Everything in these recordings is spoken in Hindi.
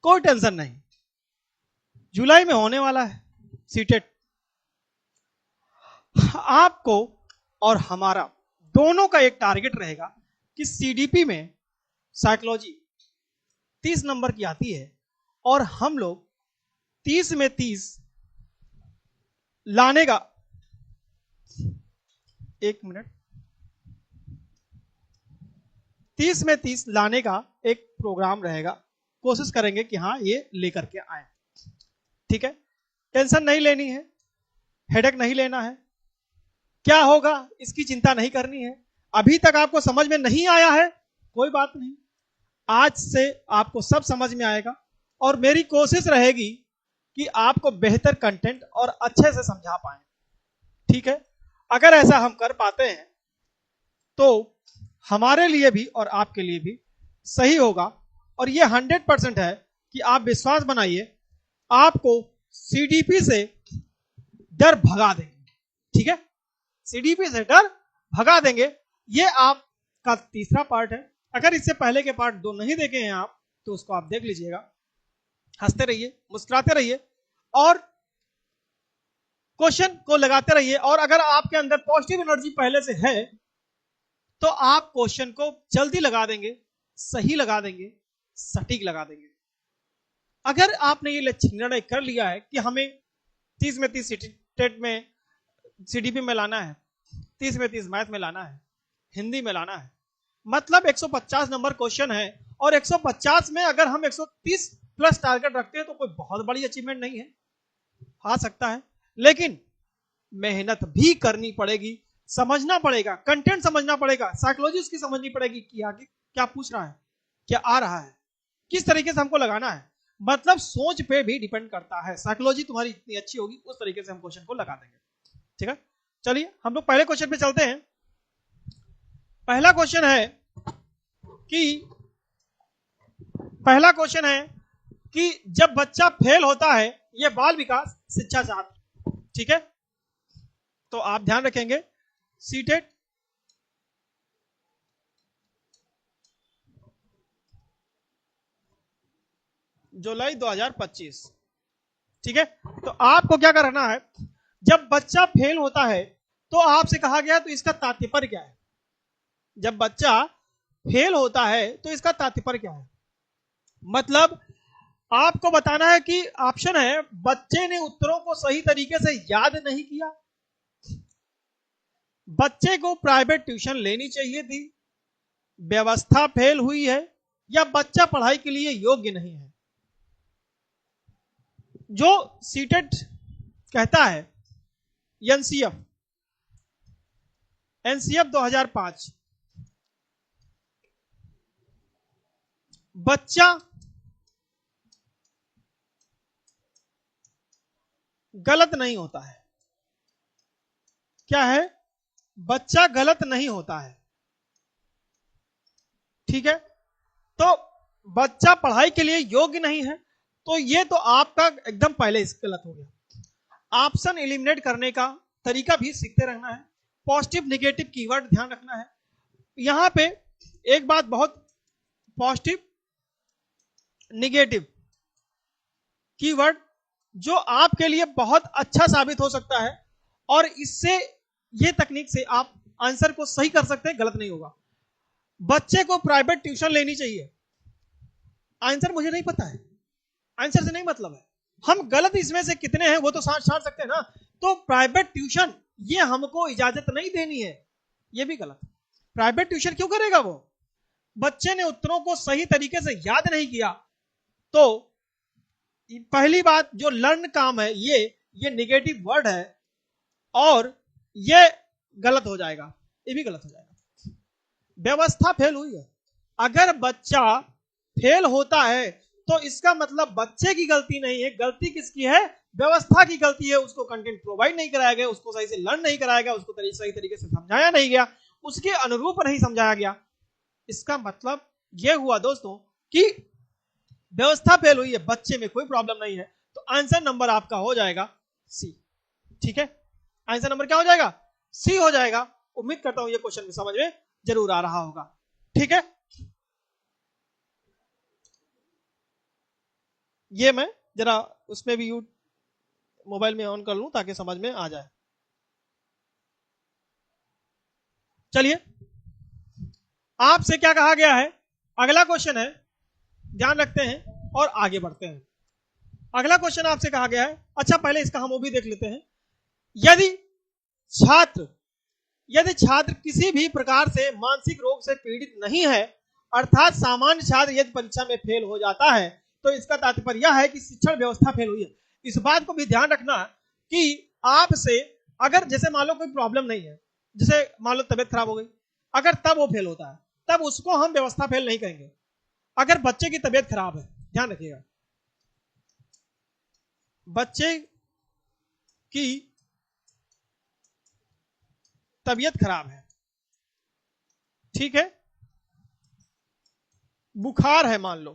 कोई टेंशन नहीं, जुलाई में होने वाला है सीटेट। आपको और हमारा दोनों का एक टारगेट रहेगा कि सीडीपी में साइकोलॉजी 30 नंबर की आती है और हम लोग 30 में 30 लाने का, एक मिनट, 30 में 30 लाने का एक प्रोग्राम रहेगा। कोशिश करेंगे कि हाँ ये लेकर के आए। ठीक है, टेंशन नहीं लेनी है, हेडेक नहीं लेना है, क्या होगा इसकी चिंता नहीं करनी है। अभी तक आपको समझ में नहीं आया है, कोई बात नहीं, आज से आपको सब समझ में आएगा और मेरी कोशिश रहेगी कि आपको बेहतर कंटेंट और अच्छे से समझा पाए। ठीक है, अगर ऐसा हम कर पाते हैं तो हमारे लिए भी और आपके लिए भी सही होगा। और ये 100% है कि आप विश्वास बनाइए, आपको सीडीपी से डर भगा देंगे। ठीक है, सीडीपी से डर भगा देंगे। ये आपका तीसरा पार्ट है। अगर इससे पहले के पार्ट 2 नहीं देखे हैं आप तो उसको आप देख लीजिएगा। हंसते रहिए, मुस्कुराते रहिए और क्वेश्चन को लगाते रहिए। और अगर आपके अंदर पॉजिटिव एनर्जी पहले से है तो आप क्वेश्चन को जल्दी लगा देंगे, सही लगा देंगे, सटीक लगा देंगे। अगर आपने ये निर्णय कर लिया है कि हमें 30 में 30 टेट में सीडीपी में लाना है, 30 में 30 मैथ में लाना है, हिंदी में लाना है, मतलब 150 नंबर क्वेश्चन है और 150 में अगर हम 130 प्लस टारगेट रखते हैं तो कोई बहुत बड़ी अचीवमेंट नहीं है, आ सकता है, लेकिन मेहनत भी करनी पड़ेगी, समझना पड़ेगा, कंटेंट समझना पड़ेगा, साइकोलॉजी उसकी समझनी पड़ेगी कि आगे क्या पूछ रहा है, क्या आ रहा है, किस तरीके से हमको लगाना है। मतलब सोच पे भी डिपेंड करता है। साइकोलॉजी तुम्हारी इतनी अच्छी होगी उस तरीके से हम क्वेश्चन को लगा देंगे। ठीक है, चलिए हम लोग पहले क्वेश्चन पे चलते हैं। पहला क्वेश्चन है कि जब बच्चा फेल होता है, यह बाल विकास शिक्षा शास्त्र। ठीक है, तो आप ध्यान रखेंगे सीटेट जुलाई 2025। ठीक है, तो आपको क्या करना है, जब बच्चा फेल होता है तो आपसे कहा गया तो इसका तात्पर्य क्या है। जब बच्चा फेल होता है तो इसका तात्पर्य क्या है, मतलब आपको बताना है कि ऑप्शन है बच्चे ने उत्तरों को सही तरीके से याद नहीं किया, बच्चे को प्राइवेट ट्यूशन लेनी चाहिए थी, व्यवस्था फेल हुई है, या बच्चा पढ़ाई के लिए योग्य नहीं है। जो सीटेट कहता है एनसीएफ 2005, बच्चा गलत नहीं होता है। क्या है, बच्चा गलत नहीं होता है। ठीक है, तो बच्चा पढ़ाई के लिए योग्य नहीं है, तो ये तो आपका एकदम पहले गलत हो गया। ऑप्शन एलिमिनेट करने का तरीका भी सीखते रहना है, पॉजिटिव नेगेटिव कीवर्ड ध्यान रखना है। यहां पे एक बात बहुत, पॉजिटिव नेगेटिव कीवर्ड जो आपके लिए बहुत अच्छा साबित हो सकता है और इससे, ये तकनीक से आप आंसर को सही कर सकते हैं, गलत नहीं होगा। बच्चे को प्राइवेट ट्यूशन लेनी चाहिए, आंसर मुझे नहीं पता है, आंसर से नहीं मतलब है, हम गलत इसमें से कितने हैं वो तो छांट सकते हैं ना। तो प्राइवेट ट्यूशन ये हमको इजाजत नहीं देनी है, ये भी गलत। प्राइवेट ट्यूशन क्यों करेगा वो, बच्चे ने उत्तरों को सही तरीके से याद नहीं किया। तो पहली बात, जो लर्न काम है ये नेगेटिव वर्ड है और ये गलत हो जाएगा, ये भी गलत हो जाएगा। व्यवस्था फेल हुई है, अगर बच्चा फेल होता है तो इसका मतलब बच्चे की गलती नहीं है, गलती किसकी है, व्यवस्था की गलती है। उसको कंटेंट प्रोवाइड नहीं कराया गया, उसको सही से लर्न नहीं कराया गया, उसको सही तरीके से समझाया नहीं गया, उसके अनुरूप नहीं समझाया गया। इसका मतलब यह हुआ दोस्तों कि व्यवस्था फेल हुई है, बच्चे में कोई प्रॉब्लम नहीं है। तो आंसर नंबर आपका हो जाएगा सी। ठीक है, आंसर नंबर क्या हो जाएगा, सी हो जाएगा। उम्मीद करता हूं ये क्वेश्चन समझ में जरूर आ रहा होगा। ठीक है, ये मैं जरा उसमें भी मोबाइल में ऑन कर लूं ताकि समझ में आ जाए। चलिए, आपसे क्या कहा गया है, अगला क्वेश्चन है, ध्यान रखते हैं और आगे बढ़ते हैं। अगला क्वेश्चन आपसे कहा गया है, अच्छा पहले इसका हम वो भी देख लेते हैं। यदि छात्र किसी भी प्रकार से मानसिक रोग से पीड़ित नहीं है, अर्थात सामान्य छात्र यदि परीक्षा में फेल हो जाता है, तो इसका तात्पर्य यह है कि शिक्षण व्यवस्था फेल हुई है। इस बात को भी ध्यान रखना कि आपसे अगर जैसे मान लो कोई प्रॉब्लम नहीं है, जैसे मान लो तबियत खराब हो गई, अगर तब वो फेल होता है, तब उसको हम व्यवस्था फेल नहीं कहेंगे। अगर बच्चे की तबियत खराब है, ध्यान रखिएगा, बच्चे की तबीयत खराब है, ठीक है, बुखार है मान लो,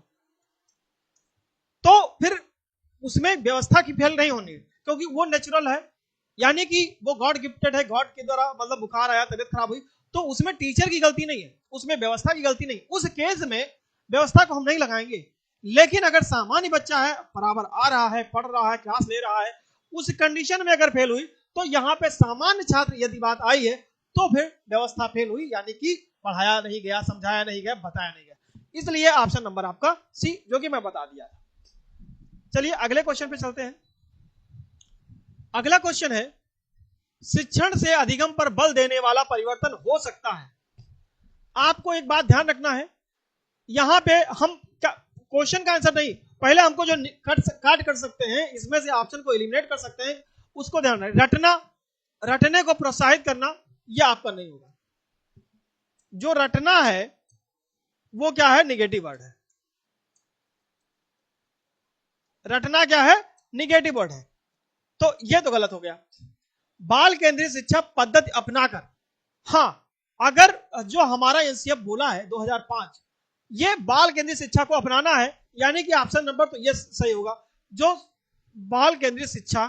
तो फिर उसमें व्यवस्था की फेल नहीं होनी, क्योंकि वो नेचुरल है, यानी कि वो गॉड गिफ्टेड है, गॉड के द्वारा मतलब बुखार आया, तबीयत खराब हुई, तो उसमें टीचर की गलती नहीं है, उसमें व्यवस्था की गलती नहीं। उस केस में व्यवस्था को हम नहीं लगाएंगे। लेकिन अगर सामान्य बच्चा है, बराबर आ रहा है, पढ़ रहा है, क्लास ले रहा है, उस कंडीशन में अगर फेल हुई, तो यहाँ पे सामान्य छात्र यदि बात आई है, तो फिर व्यवस्था फेल हुई, यानी कि पढ़ाया नहीं गया, समझाया नहीं गया, बताया नहीं गया। इसलिए ऑप्शन नंबर आपका सी, जो कि मैं बता दिया। चलिए अगले क्वेश्चन पे चलते हैं। अगला क्वेश्चन है, शिक्षण से अधिगम पर बल देने वाला परिवर्तन हो सकता है। आपको एक बात ध्यान रखना है, यहां पे हम क्वेश्चन का आंसर नहीं, पहले हमको जो काट कर सकते हैं, इसमें से ऑप्शन को एलिमिनेट कर सकते हैं, उसको ध्यान रखना। रटने को प्रोत्साहित करना यह आपका नहीं होगा। जो रटना है वो क्या है, निगेटिव वर्ड है। रटना क्या है, निगेटिव वर्ड है, तो यह तो गलत हो गया। बाल केंद्रित शिक्षा पद्धति अपनाकर, हां, अगर जो हमारा एनसीएफ बोला है 2005, ये बाल केंद्रित शिक्षा को अपनाना है, यानी कि ऑप्शन नंबर तो ये सही होगा। जो बाल केंद्रित शिक्षा,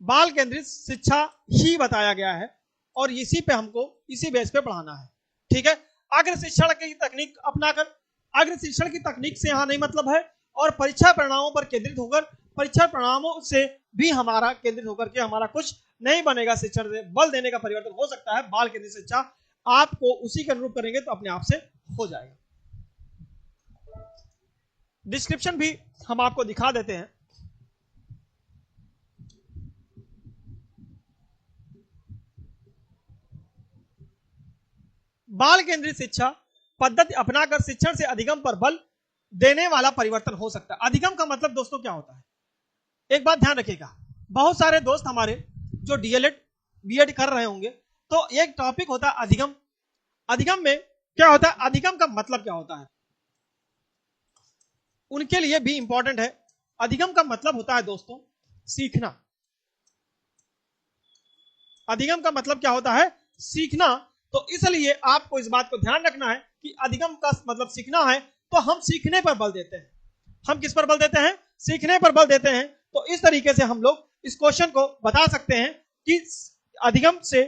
बाल केंद्रित शिक्षा ही बताया गया है, और इसी पे हमको इसी बेस पे पढ़ाना है, ठीक है। अग्र शिक्षण की तकनीक अपनाकर, अग्र शिक्षण की तकनीक से यहां नहीं मतलब है, और परीक्षा परिणामों पर केंद्रित होकर, परीक्षा परिणामों से भी हमारा केंद्रित होकर के हमारा कुछ नहीं बनेगा। शिक्षण से बल देने का परिवर्तन हो सकता है, बाल केंद्रित शिक्षा आपको उसी के अनुरूप करेंगे तो अपने आप से हो जाएगा। डिस्क्रिप्शन भी हम आपको दिखा देते हैं। बाल केंद्रित शिक्षा पद्धति अपनाकर शिक्षण से अधिगम पर बल देने वाला परिवर्तन हो सकता है। अधिगम का मतलब दोस्तों क्या होता है, एक बात ध्यान रखिएगा, बहुत सारे दोस्त हमारे जो डीएलएड बीएड कर रहे होंगे, तो एक टॉपिक होता है अधिगम। अधिगम में क्या होता है, अधिगम का मतलब क्या होता है, उनके लिए भी इंपॉर्टेंट है। अधिगम का मतलब होता है दोस्तों सीखना। अधिगम का मतलब क्या होता है, सीखना। तो इसलिए आपको इस बात को ध्यान रखना है कि अधिगम का मतलब सीखना है, तो हम सीखने पर बल देते हैं। हम किस पर बल देते हैं, सीखने पर बल देते हैं। तो इस तरीके से हम लोग इस क्वेश्चन को बता सकते हैं कि अधिगम से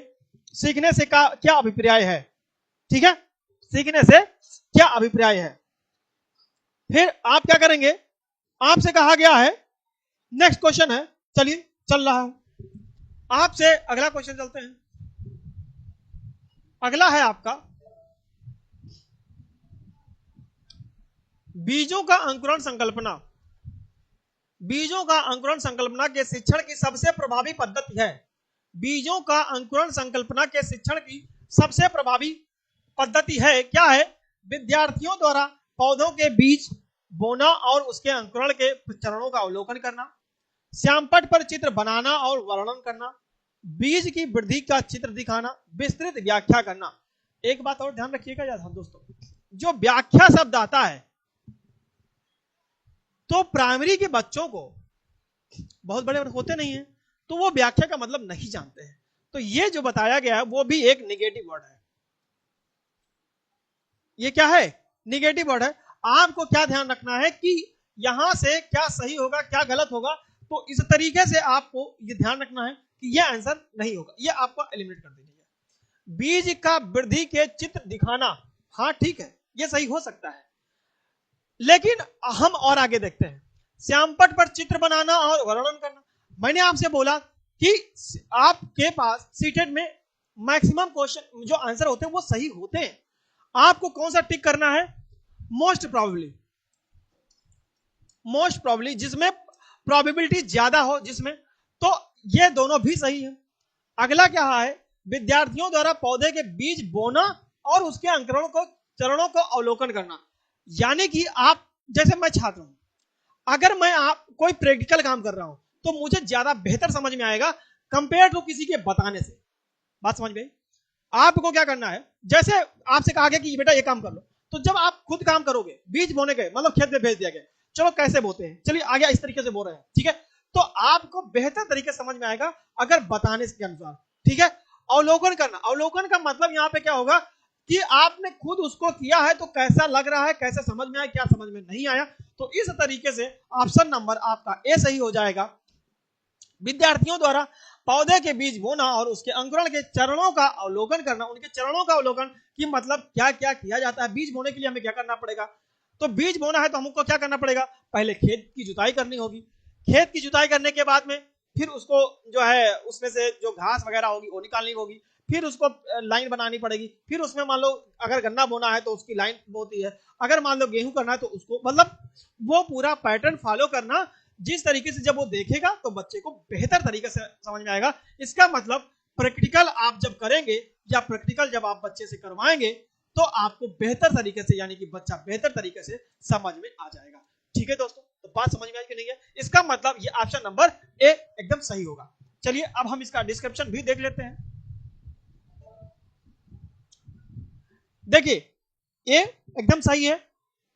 सीखने से क्या अभिप्राय है, ठीक है, सीखने से क्या अभिप्राय है। फिर आप क्या करेंगे, आपसे कहा गया है, नेक्स्ट क्वेश्चन है, चलिए चल रहा है, आपसे अगला क्वेश्चन चलते हैं। अगला है आपका, बीजों का अंकुरण संकल्पना। बीजों का अंकुरण संकल्पना के शिक्षण की सबसे प्रभावी पद्धति है। बीजों का अंकुरण संकल्पना के शिक्षण की सबसे प्रभावी पद्धति है, क्या है, विद्यार्थियों द्वारा पौधों के बीज बोना और उसके अंकुरण के चरणों का अवलोकन करना, श्यामपट्ट पर चित्र बनाना और वर्णन करना, बीज की वृद्धि का चित्र दिखाना, विस्तृत व्याख्या करना। एक बात और ध्यान रखिएगा यार दोस्तों, जो व्याख्या शब्द आता है, तो प्राइमरी के बच्चों को, बहुत बड़े होते नहीं हैं, तो वो व्याख्या का मतलब नहीं जानते हैं। तो ये जो बताया गया है वो भी एक निगेटिव वर्ड है। ये क्या है, निगेटिव वर्ड है। आपको क्या ध्यान रखना है कि यहां से क्या सही होगा क्या गलत होगा, तो इस तरीके से आपको ये ध्यान रखना है कि ये आंसर नहीं होगा, ये आपको एलिमिनेट कर देना है। बीज का वृद्धि के चित्र दिखाना, हाँ ठीक है, ये सही हो सकता है। लेकिन हम और आगे देखते हैं, श्यामपट पर चित्र बनाना और वर्णन करना। मैंने आपसे बोला कि आपके पास सीटेट में मैक्सिमम क्वेश्चन जो आंसर होते हैं वो सही होते हैं। आपको कौन सा टिक करना है? मोस्ट प्रोबेबली, मोस्ट प्रोबेबली जिसमें प्रोबेबिलिटी ज्यादा हो, जिसमें, तो ये दोनों भी सही है। अगला क्या है? विद्यार्थियों द्वारा पौधे के बीज बोना और उसके अंकुरण को चरणों को अवलोकन करना। यानी कि आप, जैसे मैं छात्र हूं, अगर मैं आप कोई प्रैक्टिकल काम कर रहा हूं तो मुझे ज्यादा बेहतर समझ में आएगा कंपेयर टू किसी के बताने से। बात समझ में? आपको क्या करना है, जैसे आपसे कहा गया कि बेटा ये काम कर लो, तो जब आप खुद काम करोगे, बीज बोने गए, मतलब खेत में भेज दिया गया, चलो कैसे बोते हैं, चलिए आ गया, इस तरीके से बो रहे हैं, ठीक है, तो आपको बेहतर तरीके से समझ में आएगा अगर बताने के अनुसार, ठीक है। अवलोकन करना, अवलोकन का मतलब यहाँ पे क्या होगा कि आपने खुद उसको किया है तो कैसा लग रहा है, कैसे समझ में आया, क्या समझ में नहीं आया। तो इस तरीके से ऑप्शन नंबर आपका ए सही हो जाएगा। विद्यार्थियों द्वारा पौधे के बीज बोना और उसके अंकुरण के चरणों का अवलोकन करना। उनके चरणों का अवलोकन कि मतलब क्या क्या किया जाता है। बीज बोने के लिए हमें क्या करना पड़ेगा? तो बीज बोना है तो हमको क्या करना पड़ेगा? पहले खेत की जुताई करनी होगी। खेत की जुताई करने के बाद में फिर उसको जो है उसमें से जो घास वगैरह होगी वो निकालनी होगी, फिर उसको लाइन बनानी पड़ेगी, फिर उसमें मान लो अगर गन्ना बोना है तो उसकी लाइन होती है, अगर मान लो गेहूं करना है तो उसको, मतलब वो पूरा पैटर्न फॉलो करना। जिस तरीके से जब वो देखेगा तो बच्चे को बेहतर तरीके से समझ में आएगा। इसका मतलब प्रैक्टिकल आप जब करेंगे या प्रैक्टिकल जब आप बच्चे से करवाएंगे तो आपको बेहतर तरीके से, यानी कि बच्चा बेहतर तरीके से समझ में आ जाएगा। ठीक है दोस्तों, तो बात समझ में आई कि नहीं है? इसका मतलब ये ऑप्शन नंबर ए एकदम सही होगा। चलिए अब हम इसका डिस्क्रिप्शन भी देख लेते हैं। देखिए ये एकदम सही है।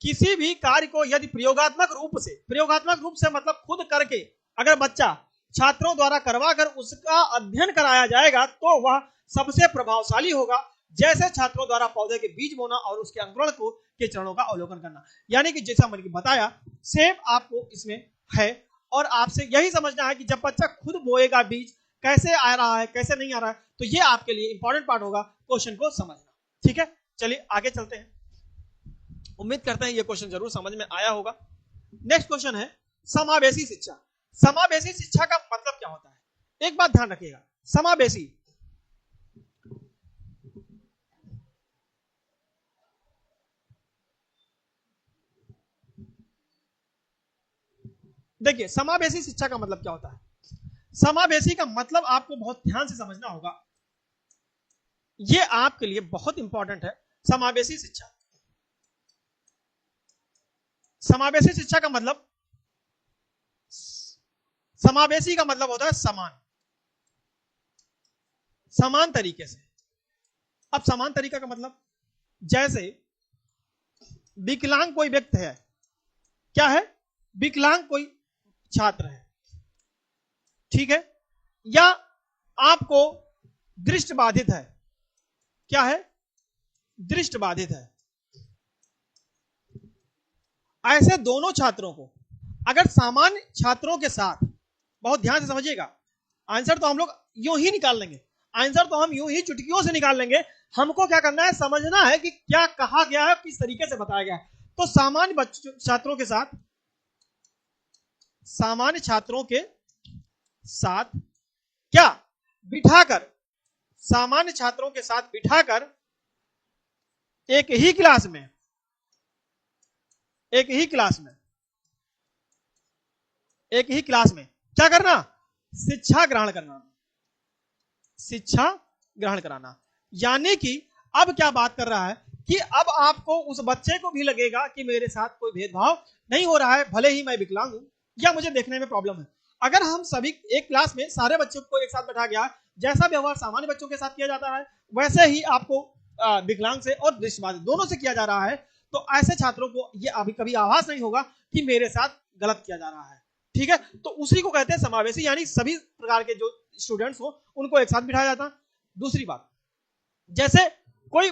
किसी भी कार्य को यदि प्रयोगात्मक रूप से मतलब खुद करके अगर बच्चा छात्रों द्वारा करवा कर उसका अध्ययन कराया जाएगा तो वह सबसे प्रभावशाली होगा। जैसे छात्रों द्वारा पौधे के बीज बोना और उसके अंकुरण को के चरणों का अवलोकन करना। यानी कि जैसा मैंने बताया सेम आपको इसमें है, और आपसे यही समझना है कि जब बच्चा खुद बोएगा बीज कैसे आ रहा है कैसे नहीं आ रहा है, तो ये आपके लिए इंपॉर्टेंट पार्ट होगा क्वेश्चन को समझना। ठीक है, चलिए आगे चलते हैं। उम्मीद करते हैं ये क्वेश्चन जरूर समझ में आया होगा। नेक्स्ट क्वेश्चन है समावेशी शिक्षा। समावेशी शिक्षा का मतलब क्या होता है? एक बात ध्यान रखिएगा, समावेशी, देखिए समावेशी शिक्षा का मतलब क्या होता है। समावेशी का मतलब आपको बहुत ध्यान से समझना होगा, ये आपके लिए बहुत इंपॉर्टेंट है। समावेशी शिक्षा, समावेशी शिक्षा का मतलब, समावेशी का मतलब होता है समान, समान तरीके से। अब समान तरीका का मतलब, जैसे विकलांग कोई व्यक्ति है, क्या है? विकलांग कोई छात्र है, ठीक है, या आपको दृष्टि बाधित है, क्या है? दृष्टि बाधित है। ऐसे दोनों छात्रों को अगर सामान्य छात्रों के साथ, बहुत ध्यान से समझिएगा, आंसर तो हम लोग यूं ही निकाल लेंगे, आंसर तो हम यूं ही चुटकियों से निकाल लेंगे। हमको क्या करना है, समझना है कि क्या कहा गया है, किस तरीके से बताया गया है। तो सामान्य छात्रों के साथ, सामान्य छात्रों के साथ क्या बिठाकर, सामान्य छात्रों के साथ बिठाकर एक ही क्लास में, एक ही क्लास में, एक ही क्लास में क्या करना? शिक्षा ग्रहण करना, शिक्षा ग्रहण कराना। यानी कि अब क्या बात कर रहा है कि अब आपको उस बच्चे को भी लगेगा कि मेरे साथ कोई भेदभाव नहीं हो रहा है, भले ही मैं विकलांग हूं या मुझे देखने में प्रॉब्लम है। अगर हम सभी एक क्लास में सारे बच्चों को एक साथ बैठा गया, जैसा व्यवहार सामान्य बच्चों के साथ किया जाता है वैसे ही आपको विकलांग से और दृष्टिबाधित दोनों से किया जा रहा है, तो ऐसे छात्रों को ये अभी कभी आभास नहीं होगा कि मेरे साथ गलत किया जा रहा है। ठीक है, तो उसी को कहते हैं समावेशी, यानी सभी प्रकार के जो स्टूडेंट्स हो उनको एक साथ बिठाया जाता। दूसरी बात, जैसे कोई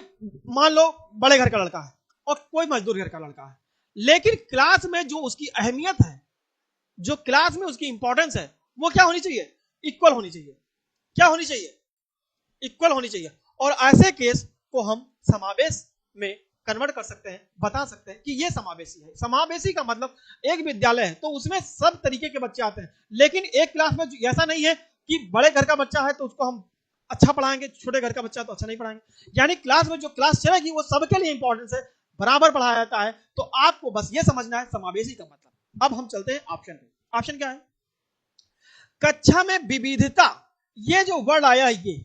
मान लो बड़े घर का लड़का है और कोई मजदूर घर का लड़का है, लेकिन क्लास में जो उसकी अहमियत है, जो क्लास में उसकी इंपॉर्टेंस है, वो क्या होनी चाहिए? इक्वल होनी चाहिए। क्या होनी चाहिए? इक्वल होनी चाहिए। और ऐसे केस को हम समावेश में कन्वर्ट कर सकते हैं, बता सकते हैं कि ये समावेशी है। समावेशी का मतलब एक विद्यालय है तो उसमें सब तरीके के बच्चे आते हैं, लेकिन एक क्लास में ऐसा नहीं है कि बड़े घर का बच्चा है तो उसको हम अच्छा पढ़ाएंगे, छोटे घर का बच्चा तो अच्छा नहीं पढ़ाएंगे। यानी क्लास में जो क्लास चलेगी वो सबके लिए इंपॉर्टेंस है, बराबर पढ़ाया जाता है। तो आपको बस ये समझना है समावेशी का मतलब। अब हम चलते हैं ऑप्शन पे। ऑप्शन क्या है? कक्षा में विविधता, ये जो वर्ड आया है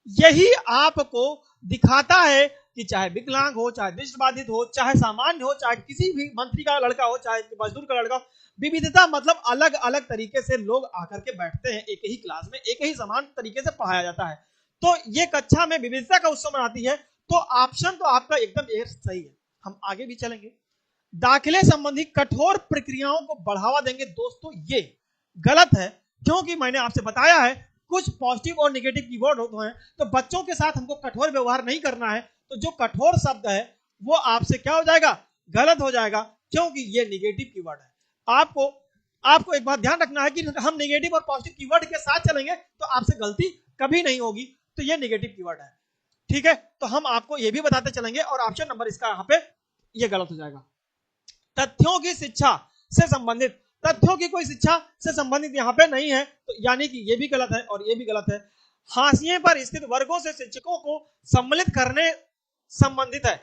यही आपको दिखाता है कि चाहे विकलांग हो, चाहे दृष्टिबाधित हो, चाहे सामान्य हो, चाहे किसी भी मंत्री का लड़का हो, चाहे मजदूर का लड़का हो, विविधता मतलब अलग अलग तरीके से लोग आकर के बैठते हैं एक ही क्लास में, एक ही समान तरीके से पढ़ाया जाता है। तो ये कक्षा में विविधता का उत्सव मनाती है। तो ऑप्शन तो आपका एकदम सही है। हम आगे भी चलेंगे। दाखिले संबंधी कठोर प्रक्रियाओं को बढ़ावा देंगे, दोस्तों ये गलत है, क्योंकि मैंने आपसे बताया है कुछ पॉजिटिव और नेगेटिव कीवर्ड होते हैं। तो बच्चों के साथ हमको कठोर व्यवहार नहीं करना है, तो जो कठोर शब्द है वो आपसे क्या हो जाएगा? गलत हो जाएगा, क्योंकि ये नेगेटिव कीवर्ड है। आपको एक बात ध्यान रखना है कि हम नेगेटिव और पॉजिटिव कीवर्ड के साथ चलेंगे तो आपसे गलती कभी नहीं होगी। तो ये नेगेटिव कीवर्ड है, ठीक है। तो हम आपको ये भी बताते चलेंगे, और ऑप्शन नंबर इसका यहाँ पे ये गलत हो जाएगा। तथ्यों की शिक्षा से संबंधित, तथ्यों की कोई शिक्षा से संबंधित यहाँ पे नहीं है, तो यानी कि ये भी गलत है और ये भी गलत है। हाशिए पर स्थित वर्गों से शिक्षकों को सम्मिलित करने संबंधित है।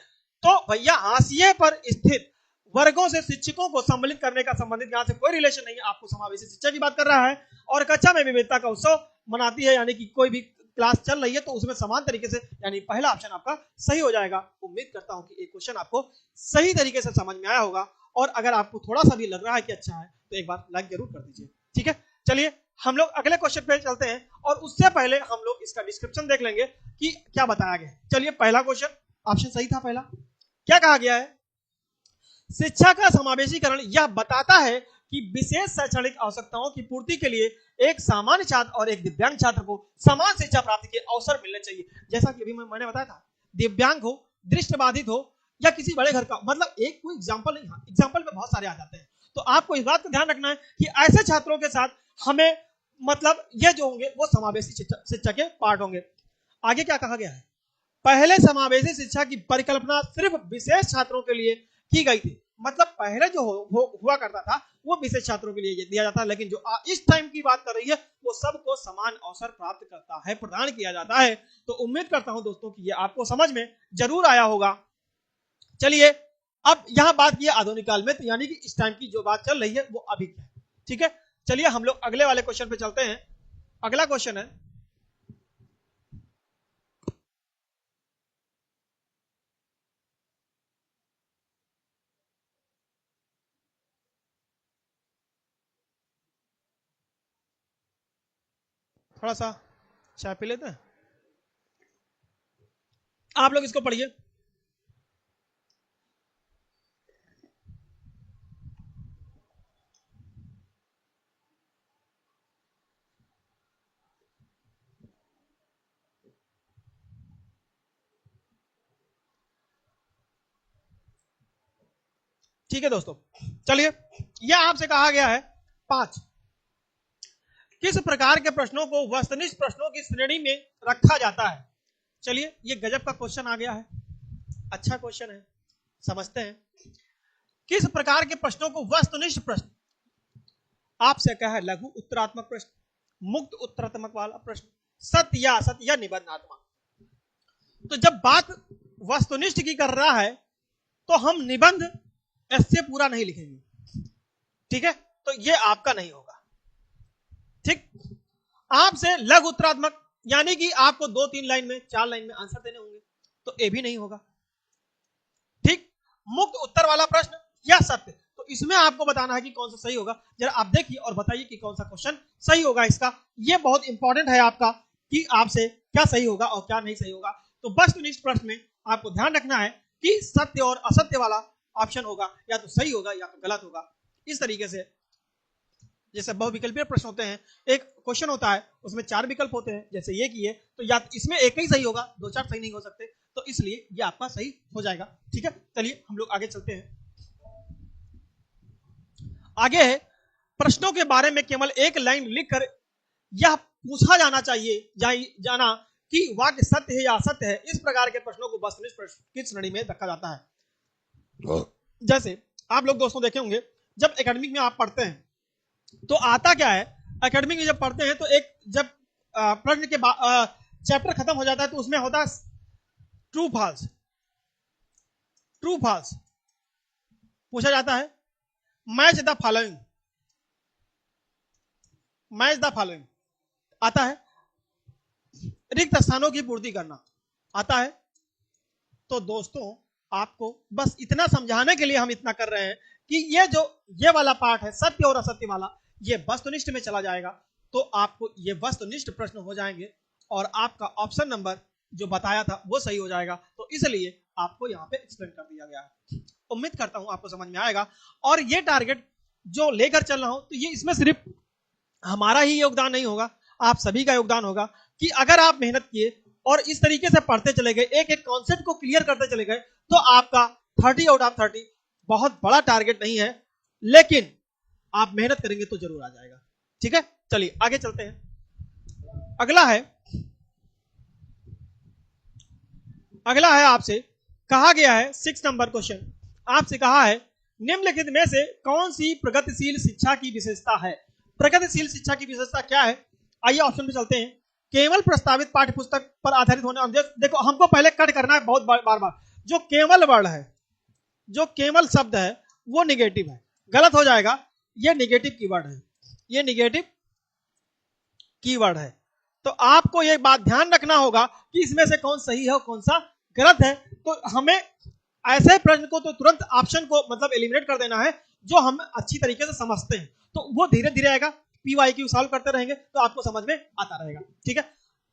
तो भैया हाशिए पर स्थित वर्गों से शिक्षकों को सम्मिलित करने का संबंधित यहाँ से कोई रिलेशन नहीं है। आपको समावेशी शिक्षा की बात कर रहा है, और कक्षा में विविधता का उत्सव मनाती है, यानी कि कोई भी क्लास चल रही है तो उसमें समान तरीके से, यानी पहला ऑप्शन आपका सही हो जाएगा। उम्मीद करता हूं कि एक क्वेश्चन आपको सही तरीके से समझ में आया होगा, और अगर आपको थोड़ा सा भी लग रहा है कि अच्छा है तो एक बार लाइक जरूर कर दीजिए, ठीक है। चलिए हम लोग अगले क्वेश्चन पे चलते हैं, और उससे पहले हम लोग इसका डिस्क्रिप्शन देख लेंगे कि क्या बताया गया है। चलिए पहला क्वेश्चन, ऑप्शन सही था पहला। क्या कहा गया है? शिक्षा का समावेशीकरण यह बताता है कि विशेष शैक्षणिक आवश्यकताओं की पूर्ति के लिए एक सामान्य छात्र और एक दिव्यांग छात्र को समान शिक्षा प्राप्ति के अवसर मिलने चाहिए। जैसा कि अभी मैंने बताया था, दिव्यांग हो, दृष्टिबाधित हो, या किसी बड़े घर का, मतलब एक कोई एग्जाम्पल नहीं, एग्जाम्पल में बहुत सारे आ जाते हैं। तो आपको इस बात का ध्यान रखना है कि ऐसे छात्रों के साथ हमें, मतलब ये जो होंगे वो समावेशी शिक्षा के पार्ट होंगे। आगे क्या कहा गया है? पहले समावेशी शिक्षा की परिकल्पना सिर्फ विशेष छात्रों के लिए की गई थी। मतलब पहले जो हुआ करता था वो विशेष छात्रों के लिए दिया जाता है, लेकिन जो इस टाइम की बात कर रही है वो सबको समान अवसर प्राप्त करता है, प्रदान किया जाता है। तो उम्मीद करता हूं दोस्तों कि ये आपको समझ में जरूर आया होगा। चलिए अब यहां बात की आधुनिक काल में, तो यानी कि इस टाइम की जो बात चल रही है वो अभी क्या है, ठीक है। चलिए हम लोग अगले वाले क्वेश्चन पे चलते हैं। अगला क्वेश्चन है, थोड़ा सा चाय पी लेते हैं, आप लोग इसको पढ़िए। ठीक है दोस्तों, चलिए यह आपसे कहा गया है 5, किस प्रकार के प्रश्नों को वस्तुनिष्ठ प्रश्नों की श्रेणी में रखा जाता है। चलिए ये गजब का क्वेश्चन आ गया है, अच्छा क्वेश्चन है, समझते हैं। किस प्रकार के प्रश्नों को वस्तुनिष्ठ प्रश्न, आपसे क्या है? लघु उत्तरात्मक प्रश्न, मुक्त उत्तरात्मक वाला प्रश्न, सत्य या असत्य या निबंधात्मक। तो जब बात वस्तुनिष्ठ की कर रहा है तो हम निबंध ऐसे पूरा नहीं लिखेंगे, ठीक है। तो ये आपका नहीं होगा, ठीक। आपसे लघु उत्तरात्मक, यानी कि आपको 2-3 लाइन में, 4 लाइन में आंसर देने होंगे, तो ये भी नहीं होगा, ठीक। मुक्त उत्तर वाला प्रश्न या सत्य, तो इसमें आपको बताना है कि कौन सा सही होगा। जरा आप देखिए और बताइए कि कौन सा क्वेश्चन सही होगा इसका। ये बहुत इंपॉर्टेंट है आपका कि आपसे क्या सही होगा और क्या नहीं सही होगा। तो वस्तुनिष्ठ प्रश्न में आपको ध्यान रखना है कि सत्य और असत्य वाला ऑप्शन होगा, या तो सही होगा या तो गलत होगा। इस तरीके से जैसे बहुविकल्पीय प्रश्न होते हैं, एक क्वेश्चन होता है उसमें 4 विकल्प होते हैं, जैसे ये किए तो या इसमें एक ही सही होगा, 2-4 सही नहीं हो सकते, तो इसलिए ये आपका सही हो जाएगा, ठीक है। चलिए हम लोग आगे चलते हैं। आगे है, प्रश्नों के बारे में केवल एक लाइन लिखकर यह पूछा जाना चाहिए जाना कि वाक्य सत्य है या असत्य है, इस प्रकार के प्रश्नों को वस्तुनिष्ठ प्रश्न की श्रेणी में रखा जाता है। जैसे आप लोग दोस्तों देखे होंगे, जब एकेडमिक में आप पढ़ते हैं तो आता क्या है, एकेडमिक में जब पढ़ते हैं तो एक जब प्रश्न के चैप्टर खत्म हो जाता है तो उसमें होता है ट्रू फॉल्स। ट्रू फॉल्स पूछा जाता है, match the following, match the following आता है, रिक्त स्थानों की पूर्ति करना आता है। तो दोस्तों आपको बस इतना समझाने के लिए हम इतना कर रहे हैं कि ये वाला पार्ट है सत्य और असत्य वाला, ये वस्तुनिष्ठ में चला जाएगा तो आपको ये वस्तुनिष्ठ प्रश्न हो जाएंगे और आपका ऑप्शन नंबर जो बताया था वो सही हो जाएगा। तो इसलिए आपको यहाँ पे एक्सप्लेन कर दिया गया है। उम्मीद करता हूं आपको समझ में आएगा। और ये टारगेट जो लेकर चल रहा हूं तो ये इसमें सिर्फ हमारा ही योगदान नहीं होगा, आप सभी का योगदान होगा कि अगर आप मेहनत किए और इस तरीके से पढ़ते चले गए, एक एक कॉन्सेप्ट को क्लियर करते चले गए, तो आपका 30 आउट ऑफ 30 बहुत बड़ा टारगेट नहीं है, लेकिन आप मेहनत करेंगे तो जरूर आ जाएगा। ठीक है, चलिए आगे चलते हैं। अगला है आपसे कहा गया है 6 नंबर क्वेश्चन, आपसे कहा है निम्नलिखित में से कौन सी प्रगतिशील शिक्षा की विशेषता है। प्रगतिशील शिक्षा की विशेषता क्या है, आइए ऑप्शन पे चलते हैं। केवल प्रस्तावित पाठ्य पुस्तक पर आधारित होने, देखो हमको पहले कट करना है बहुत बार बार। जो केवल वर्ड है, जो केवल शब्द है वो निगेटिव है, गलत हो जाएगा, ये निगेटिव कीवर्ड है, ये निगेटिव कीवर्ड है। तो आपको ये बात ध्यान रखना होगा कि इसमें से कौन सही है और कौन सा गलत है। तो हमें ऐसे प्रश्न को तो तुरंत ऑप्शन को मतलब एलिमिनेट कर देना है जो हम अच्छी तरीके से समझते हैं, तो वो धीरे धीरे आएगा। पीवाईक्यू सॉल्व करते रहेंगे तो आपको समझ में आता रहेगा। ठीक है,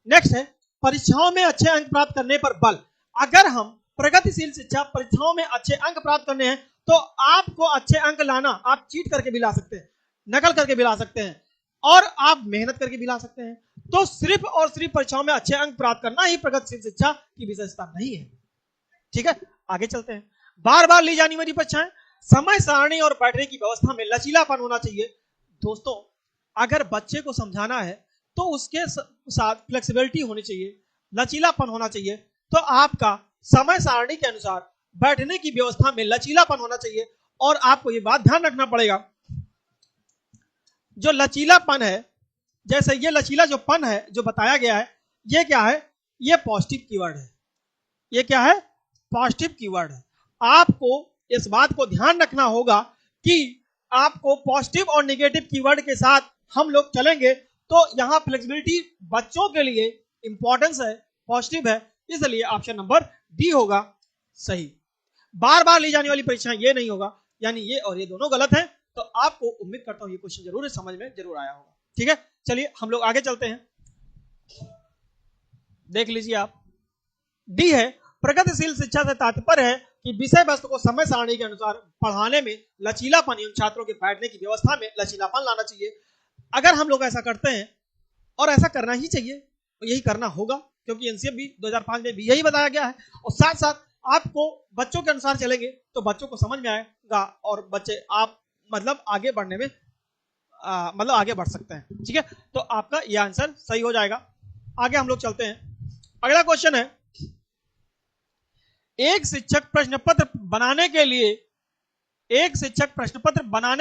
नेक्स्ट है परीक्षाओं में अच्छे अंक प्राप्त करने पर बल। अगर हम प्रगतिशील शिक्षा परीक्षाओं में अच्छे अंक प्राप्त करने हैं तो आपको अच्छे अंक लाना, आप चीट करके भी ला सकते हैं, नकल करके भी ला सकते हैं और आप मेहनत करके भी ला सकते हैं। तो सिर्फ और सिर्फ परीक्षाओं में अच्छे अंक प्राप्त करना ही प्रगतिशील शिक्षा की विशेषता नहीं है। ठीक है, आगे चलते हैं। बार बार ली जाने वाली परीक्षाएं, समय सारणी और बैठने की व्यवस्था में लचीलापन होना चाहिए। दोस्तों अगर बच्चे को समझाना है तो उसके साथ फ्लेक्सिबिलिटी होनी चाहिए, लचीलापन होना चाहिए। तो आपका समय सारणी के अनुसार बैठने की व्यवस्था में लचीलापन होना चाहिए। और आपको ये बात ध्यान रखना पड़ेगा, जो लचीलापन है, जैसे ये लचीला जो पन है जो बताया गया है, ये क्या है, ये पॉजिटिव कीवर्ड है। ये क्या है, पॉजिटिव कीवर्ड है। आपको इस बात को ध्यान रखना होगा कि आपको पॉजिटिव और नेगेटिव कीवर्ड के साथ हम लोग चलेंगे तो यहां फ्लेक्सिबिलिटी बच्चों के लिए इंपॉर्टेंस है, पॉजिटिव है, इसलिए ऑप्शन नंबर डी होगा सही। बार बार ली जाने वाली परीक्षाएं ये नहीं होगा, यानी ये और ये दोनों गलत हैं। तो आपको उम्मीद करता हूं ये क्वेश्चन जरूर समझ में जरूर आया होगा। ठीक है, चलिए हम लोग आगे चलते हैं। देख लीजिए आप, डी है प्रगतिशील शिक्षा से तात्पर्य है कि विषय वस्तु को समय सारणी के अनुसार पढ़ाने में लचीलापन एवं छात्रों के बैठने की व्यवस्था में लचीलापन लाना चाहिए। अगर हम लोग ऐसा करते हैं, और ऐसा करना ही चाहिए, तो यही करना होगा, क्योंकि एनसीएफ भी 2005 में भी यही बताया गया है। और साथ साथ आपको बच्चों के अनुसार चलेंगे तो बच्चों को समझ में आएगा और बच्चे आप मतलब आगे बढ़ने में मतलब आगे बढ़ सकते हैं। ठीक है, तो आपका यह आंसर सही हो जाएगा। आगे हम लोग चलते हैं। अगला क्वेश्चन है, एक शिक्षक प्रश्न पत्र बनाने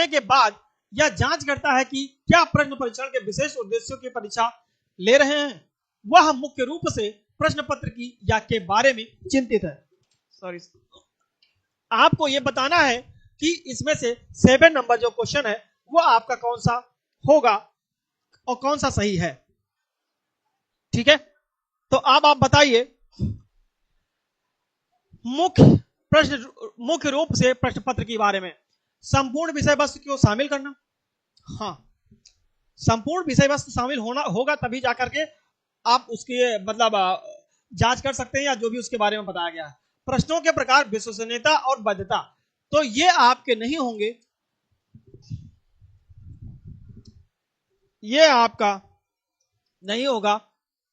के बाद यह जांच करता है कि क्या प्रश्न परीक्षण के विशेष उद्देश्यों की परीक्षा ले रहे हैं, वह मुख्य रूप से प्रश्न पत्र की या के बारे में चिंतित है। सॉरी, आपको यह बताना है कि इसमें से 7 नंबर जो क्वेश्चन है वो आपका कौन सा होगा और कौन सा सही है। ठीक है, तो अब आप बताइए, मुख्य रूप से प्रश्न पत्र के बारे में संपूर्ण विषय वस्तु को शामिल करना। हाँ, संपूर्ण विषय वस्तु शामिल होना होगा तभी जाकर के आप उसके मतलब जांच कर सकते हैं या जो भी उसके बारे में बताया गया है। प्रश्नों के प्रकार, विश्वसनीयता और वैधता, तो ये आपके नहीं होंगे, ये आपका नहीं होगा।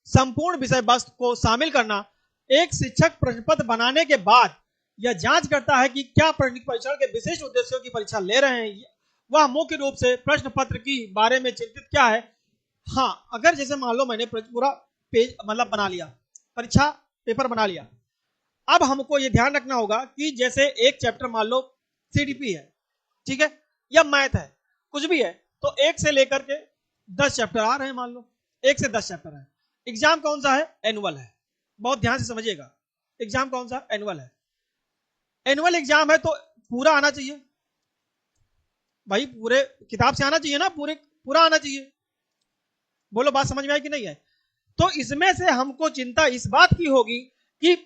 संपूर्ण विषय वस्तु को शामिल करना, एक शिक्षक प्रश्न पत्र बनाने के बाद यह जांच करता है कि क्या प्रश्न परीक्षण के विशेष उद्देश्यों की परीक्षा ले रहे हैं, वह मुख्य रूप से प्रश्न पत्र की बारे में चिंतित क्या है। हाँ, अगर जैसे मान लो मैंने पूरा पेज मतलब बना लिया, परीक्षा पेपर बना लिया। अब हमको ये ध्यान रखना होगा कि जैसे एक चैप्टर मान लो सीडीपी है, ठीक है, या मैथ है, कुछ भी है, तो 1 से लेकर के 10 चैप्टर आ रहे हैं, मान लो 1 से 10 चैप्टर है। एग्जाम कौन सा है? एनुअल है। बहुत ध्यान से समझिएगा, एग्जाम कौन सा? एनुअल है। एनुअल एग्जाम है तो पूरा आना चाहिए भाई, पूरे किताब से आना चाहिए ना, पूरा आना चाहिए। बोलो बात समझ में आई कि नहीं है? तो इसमें से हमको चिंता इस बात की होगी कि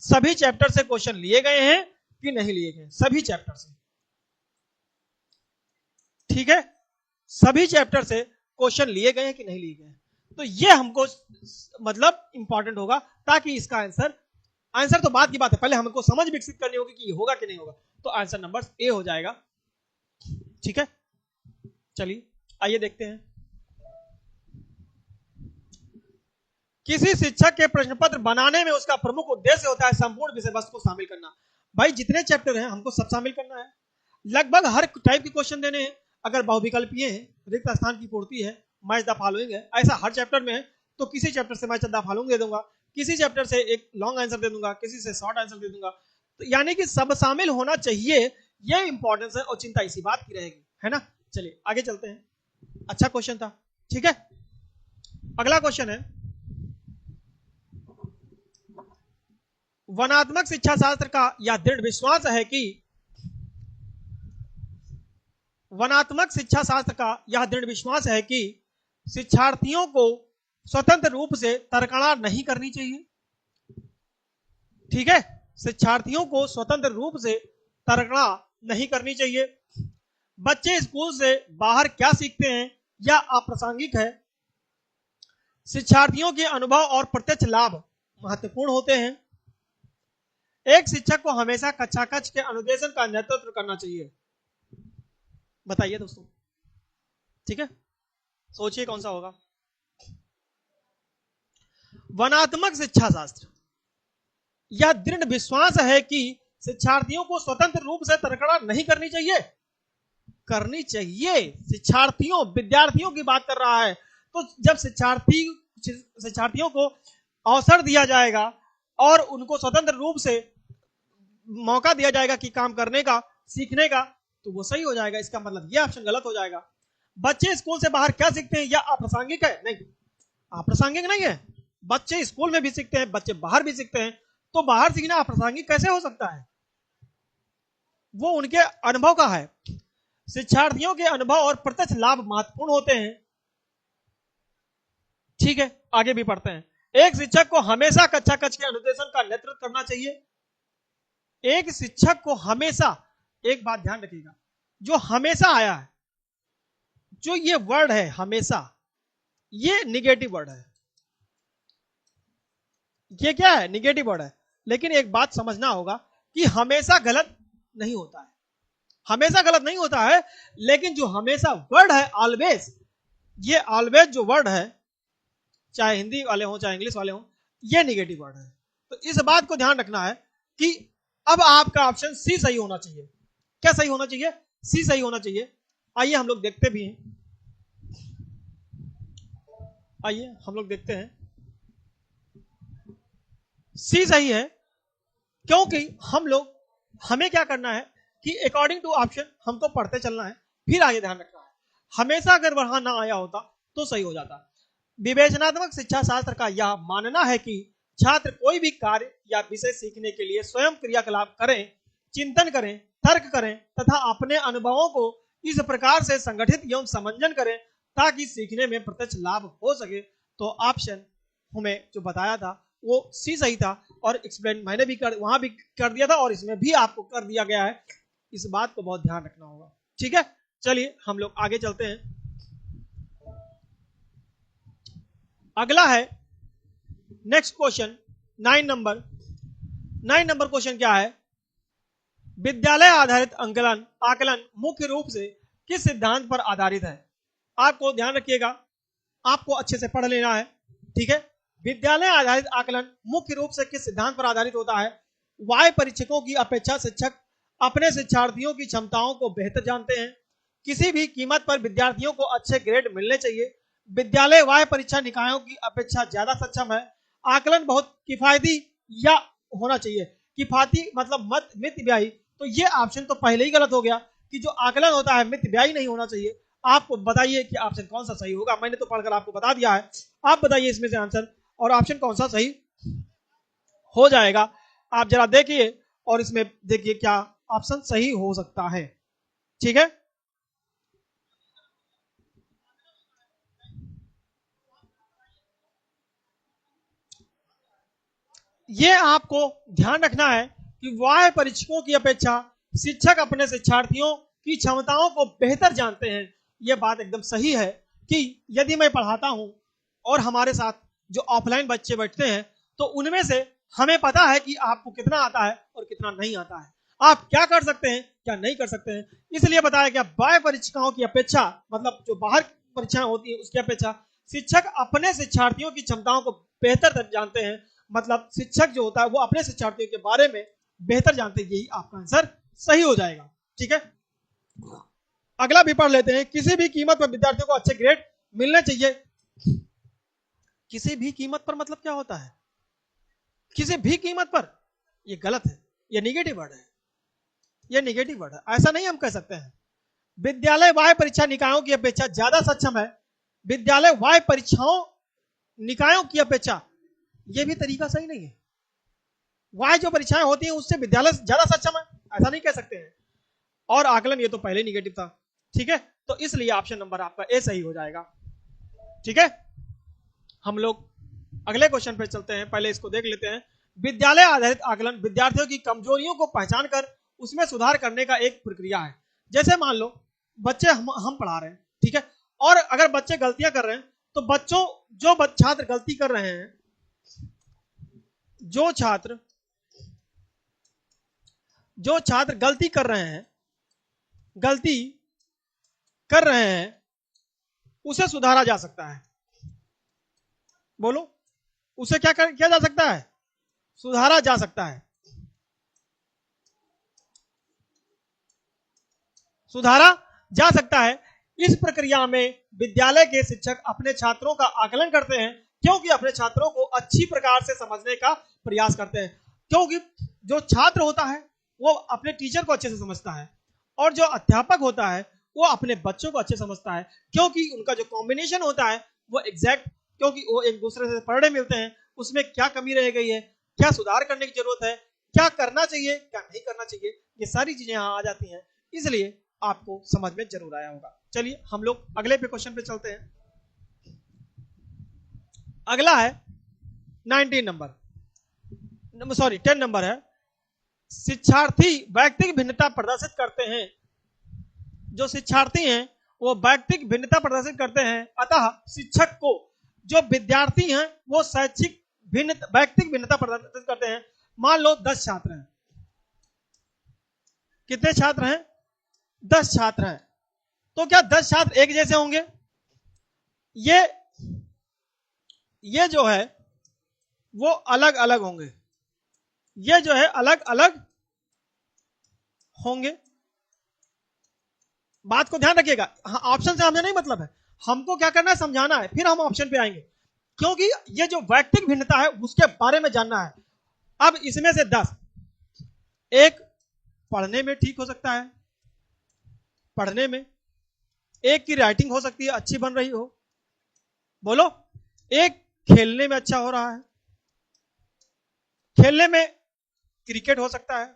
सभी चैप्टर से क्वेश्चन लिए गए हैं कि नहीं लिए गए, सभी चैप्टर से, ठीक है, सभी चैप्टर से क्वेश्चन लिए गए हैं कि नहीं लिए गए। तो ये हमको मतलब इंपॉर्टेंट होगा, ताकि इसका आंसर तो बात की बात है, पहले हमको समझ विकसित करनी होगी कि होगा कि नहीं होगा। तो आंसर नंबर ए हो जाएगा, ठीक है। चलिए आइए देखते हैं। किसी शिक्षक के प्रश्न पत्र बनाने में उसका प्रमुख उद्देश्य होता है संपूर्ण विषय वस्तु को शामिल करना। भाई जितने चैप्टर हैं हमको सब शामिल करना है, लगभग हर टाइप के क्वेश्चन देने हैं। अगर बहुविकल्पीय है, रिक्त स्थान की पूर्ति है, मैच द फॉलोइंग है, ऐसा हर चैप्टर में है, तो किसी चैप्टर से मैच द फॉलोइंग दे दूंगा, किसी चैप्टर से एक लॉन्ग आंसर दे दूंगा, किसी से शॉर्ट आंसर दे दूंगा। तो यानी कि सब शामिल होना चाहिए, ये इंपॉर्टेंस है और चिंता इसी बात की रहेगी, है ना। चलिए आगे चलते हैं। अच्छा क्वेश्चन था, ठीक है। अगला क्वेश्चन है, वनात्मक शिक्षा शास्त्र का यह दृढ़ विश्वास है कि वनात्मक शिक्षा शास्त्र का यह दृढ़ विश्वास है कि शिक्षार्थियों को स्वतंत्र रूप से तर्कणा नहीं करनी चाहिए, ठीक है, शिक्षार्थियों को स्वतंत्र रूप से तर्कणा नहीं करनी चाहिए। बच्चे स्कूल से बाहर क्या सीखते हैं या अप्रासंगिक है। शिक्षार्थियों के अनुभव और प्रत्यक्ष लाभ महत्वपूर्ण होते हैं। एक शिक्षक को हमेशा कक्षा कक्ष के अनुदेशन का नेतृत्व करना चाहिए। बताइए दोस्तों, ठीक है, सोचिए कौन सा होगा। वनात्मक शिक्षा शास्त्र, यह दृढ़ विश्वास है कि शिक्षार्थियों को स्वतंत्र रूप से तर्कणा नहीं करनी चाहिए। करनी चाहिए, शिक्षार्थियों विद्यार्थियों की बात कर रहा है। तो जब शिक्षार्थियों को अवसर दिया जाएगा और उनको स्वतंत्र रूप से मौका दिया जाएगा कि काम करने का, सीखने का, तो वो सही हो जाएगा। इसका मतलब ये ऑप्शन गलत हो जाएगा। बच्चे स्कूल से बाहर क्या सीखते हैं, या अप्रासंगिक है? नहीं, अप्रासंगिक नहीं है। बच्चे स्कूल में भी सीखते हैं, बच्चे बाहर भी सीखते हैं, तो बाहर सीखना अप्रासंगिक कैसे हो सकता है? वो उनके अनुभव का है। शिक्षार्थियों के अनुभव और प्रत्यक्ष लाभ महत्वपूर्ण होते हैं, ठीक है। आगे भी पढ़ते हैं। एक शिक्षक को हमेशा कक्षा कक्ष के अनुदेशन का नेतृत्व करना चाहिए। एक शिक्षक को हमेशा, एक बात ध्यान रखिएगा, जो हमेशा आया है, जो ये वर्ड है हमेशा, ये निगेटिव वर्ड है। ये क्या है? निगेटिव वर्ड है। लेकिन एक बात समझना होगा कि हमेशा गलत नहीं होता है, हमेशा गलत नहीं होता है, लेकिन जो हमेशा वर्ड है ऑलवेज, ये ऑलवेज जो वर्ड है, चाहे हिंदी वाले हो चाहे इंग्लिश वाले हो, ये निगेटिव वर्ड है। तो इस बात को ध्यान रखना है कि अब आपका ऑप्शन सी सही होना चाहिए। क्या सही होना चाहिए? सी सही होना चाहिए। आइए हम लोग देखते भी हैं, आइए हम लोग देखते हैं। सी सही है, क्योंकि हमें क्या करना है कि अकॉर्डिंग टू ऑप्शन हमको पढ़ते चलना है, फिर आगे ध्यान रखना है। हमेशा अगर वहां ना आया होता तो सही हो जाता। विवेचनात्मक शिक्षा शास्त्र का यह मानना है कि छात्र कोई भी कार्य या विषय सीखने के लिए स्वयं क्रियाकलाप करें, चिंतन करें, तर्क करें तथा अपने अनुभवों को इस प्रकार से संगठित एवं समंजन करें ताकि सीखने में प्रत्यक्ष लाभ हो सके। तो ऑप्शन हमें जो बताया था वो सी सही था, और एक्सप्लेन मैंने भी वहां भी कर दिया था और इसमें भी आपको कर दिया गया है। इस बात को बहुत ध्यान रखना होगा, ठीक है। चलिए हम लोग आगे चलते हैं। अगला है next question 9 number. 9 number question क्या है? विद्यालय आधारित आकलन मुख्य रूप से किस सिद्धांत पर आधारित है? आपको ध्यान रखिएगा, आपको अच्छे से पढ़ लेना है, ठीक है। विद्यालय आधारित आकलन मुख्य रूप से किस सिद्धांत पर आधारित होता है? वाय परीक्षकों की अपेक्षा शिक्षक अपने शिक्षार्थियों की क्षमताओं को बेहतर जानते हैं। किसी भी कीमत पर विद्यार्थियों को अच्छे ग्रेड मिलने चाहिए। विद्यालय वाह्य परीक्षा निकायों की अपेक्षा ज्यादा सक्षम है, आकलन बहुत किफायती या होना चाहिए। किफायती मतलब मत मितव्ययी, तो ये ऑप्शन तो पहले ही गलत हो गया कि जो आकलन होता है मितव्ययी नहीं होना चाहिए। आप बताइए कि ऑप्शन कौन सा सही होगा, मैंने तो पढ़कर आपको बता दिया है, आप बताइए इसमें से आंसर और ऑप्शन कौन सा सही हो जाएगा। आप जरा देखिए और इसमें देखिए क्या ऑप्शन सही हो सकता है। ठीक है, ये आपको ध्यान रखना है कि वाह्य परीक्षकों की अपेक्षा शिक्षक अपने शिक्षार्थियों की क्षमताओं को बेहतर जानते हैं। यह बात एकदम सही है कि यदि मैं पढ़ाता हूं और हमारे साथ जो ऑफलाइन बच्चे बैठते हैं तो उनमें से हमें पता है कि आपको कितना आता है और कितना नहीं आता है, आप क्या कर सकते हैं क्या नहीं कर सकते हैं। इसलिए बताया गया वाह्य परीक्षाओं की अपेक्षा मतलब जो बाहर परीक्षाएं होती है उसकी अपेक्षा शिक्षक अपने शिक्षार्थियों की क्षमताओं को बेहतर जानते हैं। मतलब शिक्षक जो होता है वो अपने शिक्षार्थियों के बारे में बेहतर जानते हैं। यही आपका आंसर सही हो जाएगा। ठीक है, अगला भी पढ़ लेते हैं। किसी भी कीमत पर विद्यार्थियों को अच्छे ग्रेड मिलने चाहिए। किसी भी कीमत पर मतलब क्या होता है? किसी भी कीमत पर, ये गलत है, ये निगेटिव वर्ड है, ये निगेटिव वर्ड है, ऐसा नहीं हम कह सकते हैं। विद्यालय वाह्य परीक्षा निकायों की अपेक्षा ज्यादा सक्षम है। विद्यालय वाह्य परीक्षाओं निकायों की अपेक्षा, यह भी तरीका सही नहीं है। वाह्य जो परीक्षाएं होती हैं उससे विद्यालय ज्यादा सक्षम है, ऐसा नहीं कह सकते हैं। और आकलन ये तो पहले निगेटिव था। ठीक है, तो इसलिए ऑप्शन नंबर आपका ए सही हो जाएगा। ठीक है, हम लोग अगले क्वेश्चन पे चलते हैं, पहले इसको देख लेते हैं। विद्यालय आधारित आकलन विद्यार्थियों की कमजोरियों को पहचान कर उसमें सुधार करने का एक प्रक्रिया है। जैसे मान लो बच्चे हम पढ़ा रहे हैं, ठीक है, और अगर बच्चे गलतियां कर रहे हैं तो बच्चों जो छात्र गलती कर रहे हैं, जो छात्र गलती कर रहे हैं उसे सुधारा जा सकता है। बोलो, उसे किया जा सकता है? सुधारा जा सकता है, सुधारा जा सकता है। इस प्रक्रिया में विद्यालय के शिक्षक अपने छात्रों का आकलन करते हैं, क्योंकि अपने छात्रों को अच्छी प्रकार से समझने का प्रयास करते हैं। क्योंकि जो छात्र होता है वो अपने टीचर को अच्छे से समझता है और जो अध्यापक होता है वो अपने बच्चों को अच्छे समझता है, क्योंकि उनका जो कॉम्बिनेशन होता है वो एग्जैक्ट, क्योंकि वो एक दूसरे से पढ़ने मिलते हैं, उसमें क्या कमी रह गई है, क्या सुधार करने की जरूरत है, क्या करना चाहिए क्या नहीं करना चाहिए, ये सारी चीजें यहाँ आ जाती हैं। इसलिए आपको समझ में जरूर आया होगा। चलिए हम लोग अगले पे क्वेश्चन पे चलते हैं। अगला है 10 नंबर है। शिक्षार्थी व्यक्तिगत भिन्नता प्रदर्शित करते हैं। जो शिक्षार्थी हैं वो व्यक्तिगत भिन्नता प्रदर्शित करते हैं, अतः शिक्षक को जो विद्यार्थी हैं वो शैक्षिक व्यक्तिगत भिन्नता प्रदर्शित करते हैं। मान लो 10 छात्र हैं, कितने छात्र हैं? 10 छात्र हैं, तो क्या 10 छात्र एक जैसे होंगे? ये जो है वो अलग अलग होंगे, ये जो है अलग अलग होंगे। बात को ध्यान रखिएगा, हाँ, ऑप्शन से हमें नहीं मतलब है, हमको क्या करना है समझाना है, फिर हम ऑप्शन पे आएंगे, क्योंकि ये जो व्यक्तिगत भिन्नता है उसके बारे में जानना है। अब इसमें से 10, एक पढ़ने में ठीक हो सकता है, पढ़ने में, एक की राइटिंग हो सकती है अच्छी बन रही हो, बोलो, एक खेलने में अच्छा हो रहा है, खेलने में क्रिकेट हो सकता है,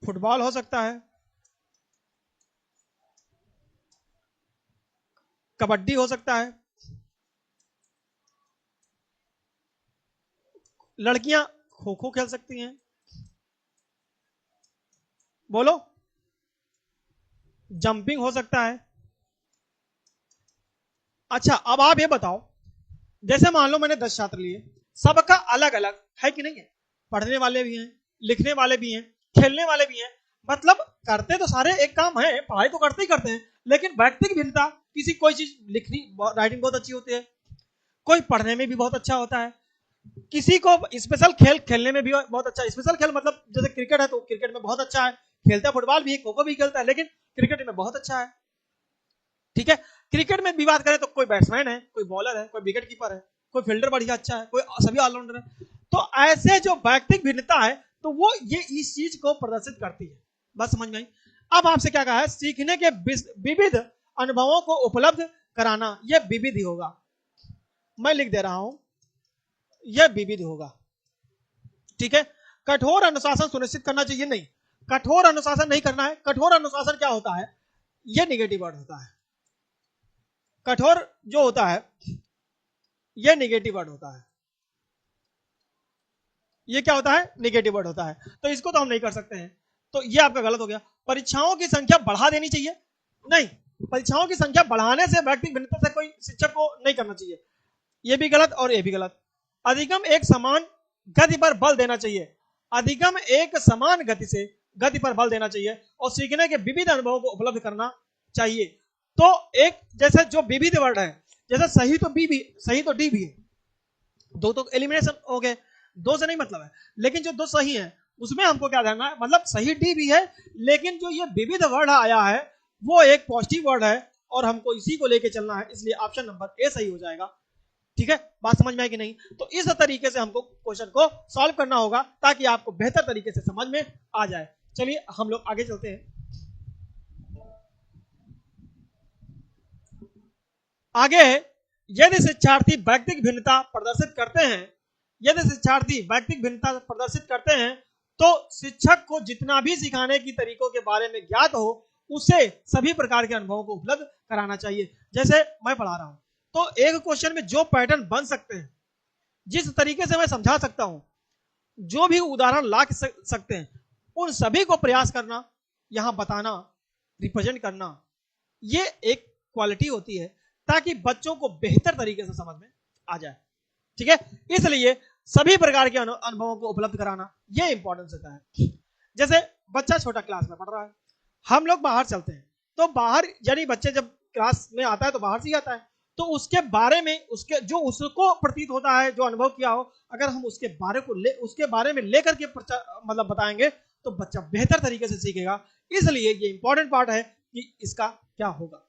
फुटबॉल हो सकता है, कबड्डी हो सकता है, लड़कियां खो खो खेल सकती हैं, बोलो, जंपिंग हो सकता है। अच्छा अब आप ये बताओ, जैसे मान लो मैंने 10 छात्र लिए, सबका अलग अलग है कि नहीं है, पढ़ने वाले भी हैं, लिखने वाले भी हैं, खेलने वाले भी हैं, मतलब करते तो सारे एक काम है, पढ़ाई तो करते ही करते हैं, लेकिन व्यक्तिगत भिन्नता, किसी कोई चीज लिखनी राइटिंग बहुत अच्छी होती है, कोई पढ़ने में भी बहुत अच्छा होता है, किसी को स्पेशल खेल खेलने में भी बहुत अच्छा है। स्पेशल खेल मतलब जैसे क्रिकेट है तो क्रिकेट में बहुत अच्छा है, खेलता है, फुटबॉल भी, खो खो भी खेलता है, लेकिन क्रिकेट में बहुत अच्छा है। ठीक है। क्रिकेट में भी बात करें तो कोई बैट्समैन है, कोई बॉलर है, कोई विकेट कीपर है, कोई फील्डर बढ़िया अच्छा है, कोई सभी ऑलराउंडर है। तो ऐसे जो व्यक्तिगत भिन्नता है तो वो ये इस चीज को प्रदर्शित करती है। बस समझ में आई। अब आपसे क्या कहा है, सीखने के विविध अनुभवों को उपलब्ध कराना, यह विविध ही होगा। मैं लिख दे रहा हूं, यह विविध होगा। ठीक है। कठोर अनुशासन सुनिश्चित करना चाहिए, नहीं, कठोर अनुशासन नहीं करना है। कठोर अनुशासन क्या होता है, यह निगेटिव वर्ड होता है। कठोर जो होता है यह निगेटिव वर्ड होता है। ये क्या होता है, निगेटिव वर्ड होता है। तो इसको तो हम नहीं कर सकते हैं, तो ये आपका गलत हो गया। परीक्षाओं की संख्या बढ़ा देनी चाहिए, नहीं, परीक्षाओं की संख्या बढ़ाने से व्यक्तिगत भिन्नता से कोई शिक्षक को नहीं करना चाहिए, ये भी गलत और ये भी गलत। अधिगम एक समान गति पर बल देना चाहिए, अधिगम एक समान गति पर बल देना चाहिए और सीखने के विविध अनुभवों को उपलब्ध करना चाहिए। तो एक जैसे जो विविध वर्ड है, जैसे सही तो बी भी, सही तो डी भी है, दो तो एलिमिनेशन हो गए, दो से नहीं मतलब है, लेकिन जो दो सही है उसमें हमको क्या ध्यान है, मतलब सही डी भी है, लेकिन जो ये विविध वर्ड आया है वो एक पॉजिटिव वर्ड है और हमको इसी को लेके चलना है, इसलिए ऑप्शन नंबर ए सही हो जाएगा। ठीक है, बात समझ में आई कि नहीं? तो इस तरीके से हमको क्वेश्चन को सॉल्व करना होगा ताकि आपको बेहतर तरीके से समझ में आ जाए। चलिए हम लोग आगे चलते हैं। आगे यदि शिक्षार्थी व्यक्तिगत भिन्नता प्रदर्शित करते हैं, यदि शिक्षार्थी व्यक्तिगत भिन्नता प्रदर्शित करते हैं तो शिक्षक को जितना भी सिखाने की तरीकों के बारे में ज्ञात हो उसे सभी प्रकार के अनुभवों को उपलब्ध कराना चाहिए। जैसे मैं पढ़ा रहा हूं तो एक क्वेश्चन में जो पैटर्न बन सकते हैं, जिस तरीके से मैं समझा सकता हूं, जो भी उदाहरण ला सकते हैं, उन सभी को प्रयास करना, यहां बताना, रिप्रेजेंट करना, ये एक क्वालिटी होती है ताकि बच्चों को बेहतर तरीके से समझ में आ जाए। ठीक है, इसलिए सभी प्रकार के अनुभवों को उपलब्ध कराना ये इंपॉर्टेंस होता है। जैसे बच्चा छोटा क्लास में पढ़ रहा है, हम लोग बाहर चलते हैं, तो बाहर यानी बच्चे जब क्लास में आता है तो बाहर से ही आता है, तो उसके बारे में, उसके जो उसको प्रतीत होता है, जो अनुभव किया हो, अगर हम उसके बारे में लेकर के मतलब बताएंगे तो बच्चा बेहतर तरीके से सीखेगा। इसलिए ये इंपॉर्टेंट पार्ट है कि इसका क्या होगा,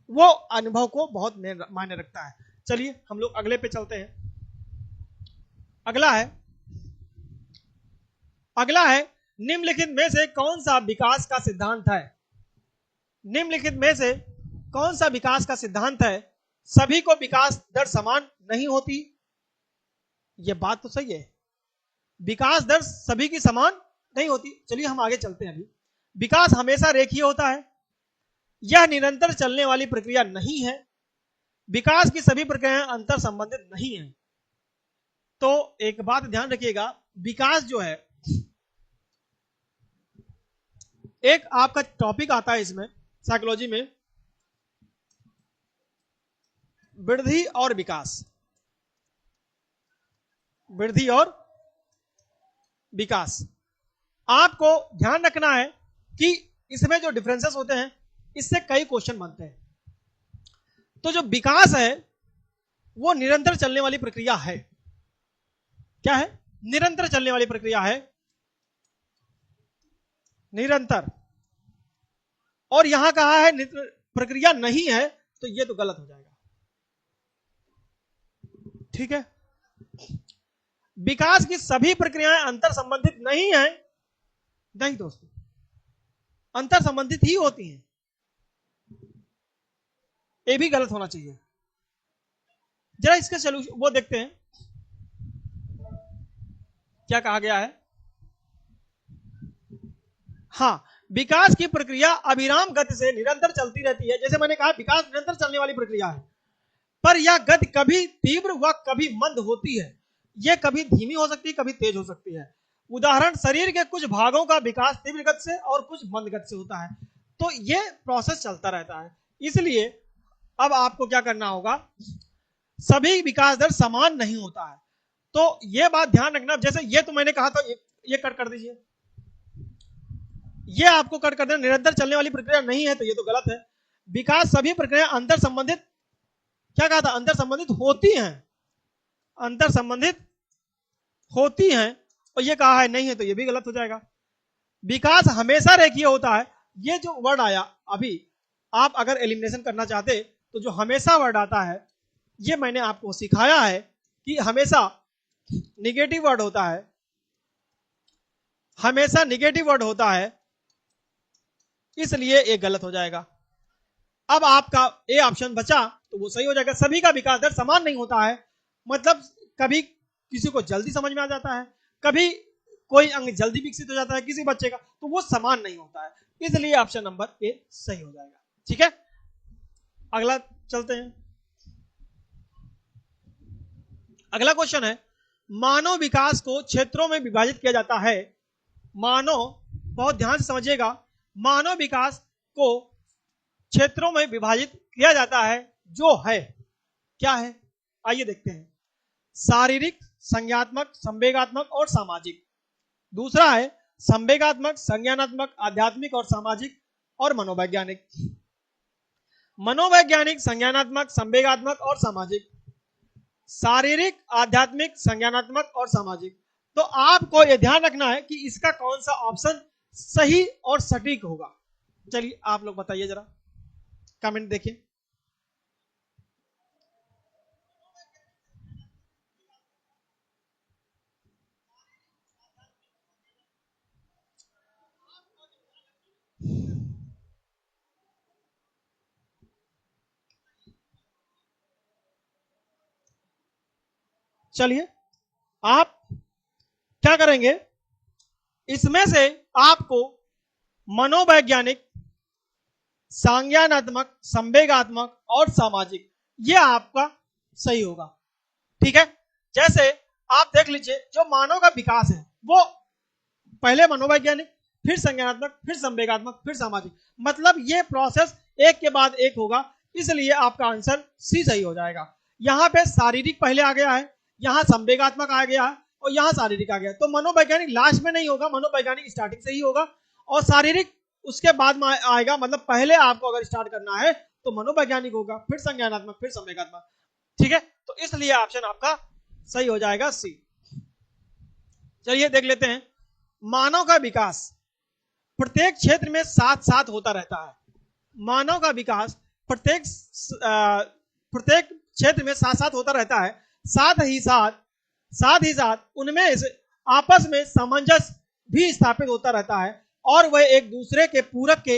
वो अनुभव को बहुत मायने रखता है। चलिए हम लोग अगले पे चलते हैं। अगला है निम्नलिखित में से कौन सा विकास का सिद्धांत है? निम्नलिखित में से कौन सा विकास का सिद्धांत है? सभी को विकास दर समान नहीं होती, यह बात तो सही है, विकास दर सभी की समान नहीं होती। चलिए हम आगे चलते हैं। अभी विकास हमेशा रेखीय होता है, यह निरंतर चलने वाली प्रक्रिया नहीं है, विकास की सभी प्रक्रियाएं अंतर संबंधित नहीं है। तो एक बात ध्यान रखिएगा, विकास जो है, एक आपका टॉपिक आता है इसमें साइकोलॉजी में, वृद्धि और विकास, वृद्धि और विकास। आपको ध्यान रखना है कि इसमें जो डिफरेंसेस होते हैं इससे कई क्वेश्चन बनते हैं। तो जो विकास है वो निरंतर चलने वाली प्रक्रिया है। क्या है? निरंतर चलने वाली प्रक्रिया है, निरंतर। और यहां कहा है प्रक्रिया नहीं है, तो ये तो गलत हो जाएगा। ठीक है, विकास की सभी प्रक्रियाएं अंतर संबंधित नहीं है, नहीं दोस्तों, अंतर संबंधित ही होती हैं, ये भी गलत होना चाहिए। जरा इसका सलूशन वो देखते हैं क्या कहा गया है। हाँ, विकास की प्रक्रिया अविराम गति से निरंतर चलती रहती है। जैसे मैंने कहा विकास निरंतर चलने वाली प्रक्रिया है, पर यह गति कभी तीव्र व कभी मंद होती है। यह कभी धीमी हो सकती है, कभी तेज हो सकती है। उदाहरण, शरीर के कुछ भागों का विकास तीव्र गति से और कुछ मंद गति से होता है। तो यह प्रोसेस चलता रहता है। इसलिए अब आपको क्या करना होगा, सभी विकास दर समान नहीं होता है, तो यह बात ध्यान रखना। जैसे ये तो मैंने कहा था, ये कट कर दीजिए, ये आपको कट कर देना, निरंतर चलने वाली प्रक्रिया नहीं है, तो ये तो गलत है। विकास सभी प्रक्रिया अंतर संबंधित, क्या कहा था, अंतर संबंधित होती हैं, अंतर संबंधित होती हैं, और ये कहा है नहीं है, तो ये भी गलत हो जाएगा। विकास हमेशा रेखीय होता है, ये जो वर्ड आया अभी, आप अगर एलिमिनेशन करना चाहते तो जो हमेशा वर्ड आता है, ये मैंने आपको सिखाया है कि हमेशा निगेटिव वर्ड होता है, हमेशा निगेटिव वर्ड होता है, इसलिए ये गलत हो जाएगा। अब आपका ए ऑप्शन बचा तो वो सही हो जाएगा। सभी का विकास दर समान नहीं होता है, मतलब कभी किसी को जल्दी समझ में आ जाता है, कभी कोई अंग जल्दी विकसित हो जाता है किसी बच्चे का, तो वो समान नहीं होता है, इसलिए ऑप्शन नंबर ए सही हो जाएगा। ठीक है, अगला चलते हैं। अगला क्वेश्चन है, मानव विकास को क्षेत्रों में विभाजित किया जाता है। मानव, बहुत ध्यान से समझिएगा, मानव विकास को क्षेत्रों में विभाजित किया जाता है, जो है क्या है, आइए देखते हैं। शारीरिक, संज्ञात्मक, संवेगात्मक और सामाजिक। दूसरा है संवेगात्मक, संज्ञानात्मक, आध्यात्मिक और सामाजिक और मनोवैज्ञानिक। मनोवैज्ञानिक, संज्ञानात्मक, संवेगात्मक और सामाजिक। शारीरिक, आध्यात्मिक, संज्ञानात्मक और सामाजिक। तो आपको यह ध्यान रखना है कि इसका कौन सा ऑप्शन सही और सटीक होगा। चलिए आप लोग बताइए, जरा कमेंट देखिए। चलिए आप क्या करेंगे, इसमें से आपको मनोवैज्ञानिक, संज्ञानात्मक, संवेगात्मक और सामाजिक, ये आपका सही होगा। ठीक है, जैसे आप देख लीजिए, जो मानव का विकास है वो पहले मनोवैज्ञानिक, फिर संज्ञानात्मक, फिर संवेगात्मक, फिर सामाजिक, मतलब ये प्रोसेस एक के बाद एक होगा, इसलिए आपका आंसर सी सही हो जाएगा। यहाँ पे शारीरिक पहले आ गया है, यहाँ संवेगात्मक आ गया है और यहाँ शारीरिक आ गया, तो मनोवैज्ञानिक लास्ट में नहीं होगा, मनोवैज्ञानिक स्टार्टिंग से ही होगा और शारीरिक उसके बाद में आएगा। मतलब पहले आपको अगर स्टार्ट करना है तो मनोवैज्ञानिक होगा, फिर संज्ञानात्मक, फिर संवेगात्मक। ठीक है, तो इसलिए ऑप्शन आपका सही हो जाएगा सी। चलिए देख लेते हैं, मानव का विकास प्रत्येक क्षेत्र में साथ साथ होता रहता है। मानव का विकास प्रत्येक क्षेत्र में साथ साथ होता रहता है, साथ ही साथ उनमें आपस में सामंजस्य भी स्थापित होता रहता है और वह एक दूसरे के पूरक के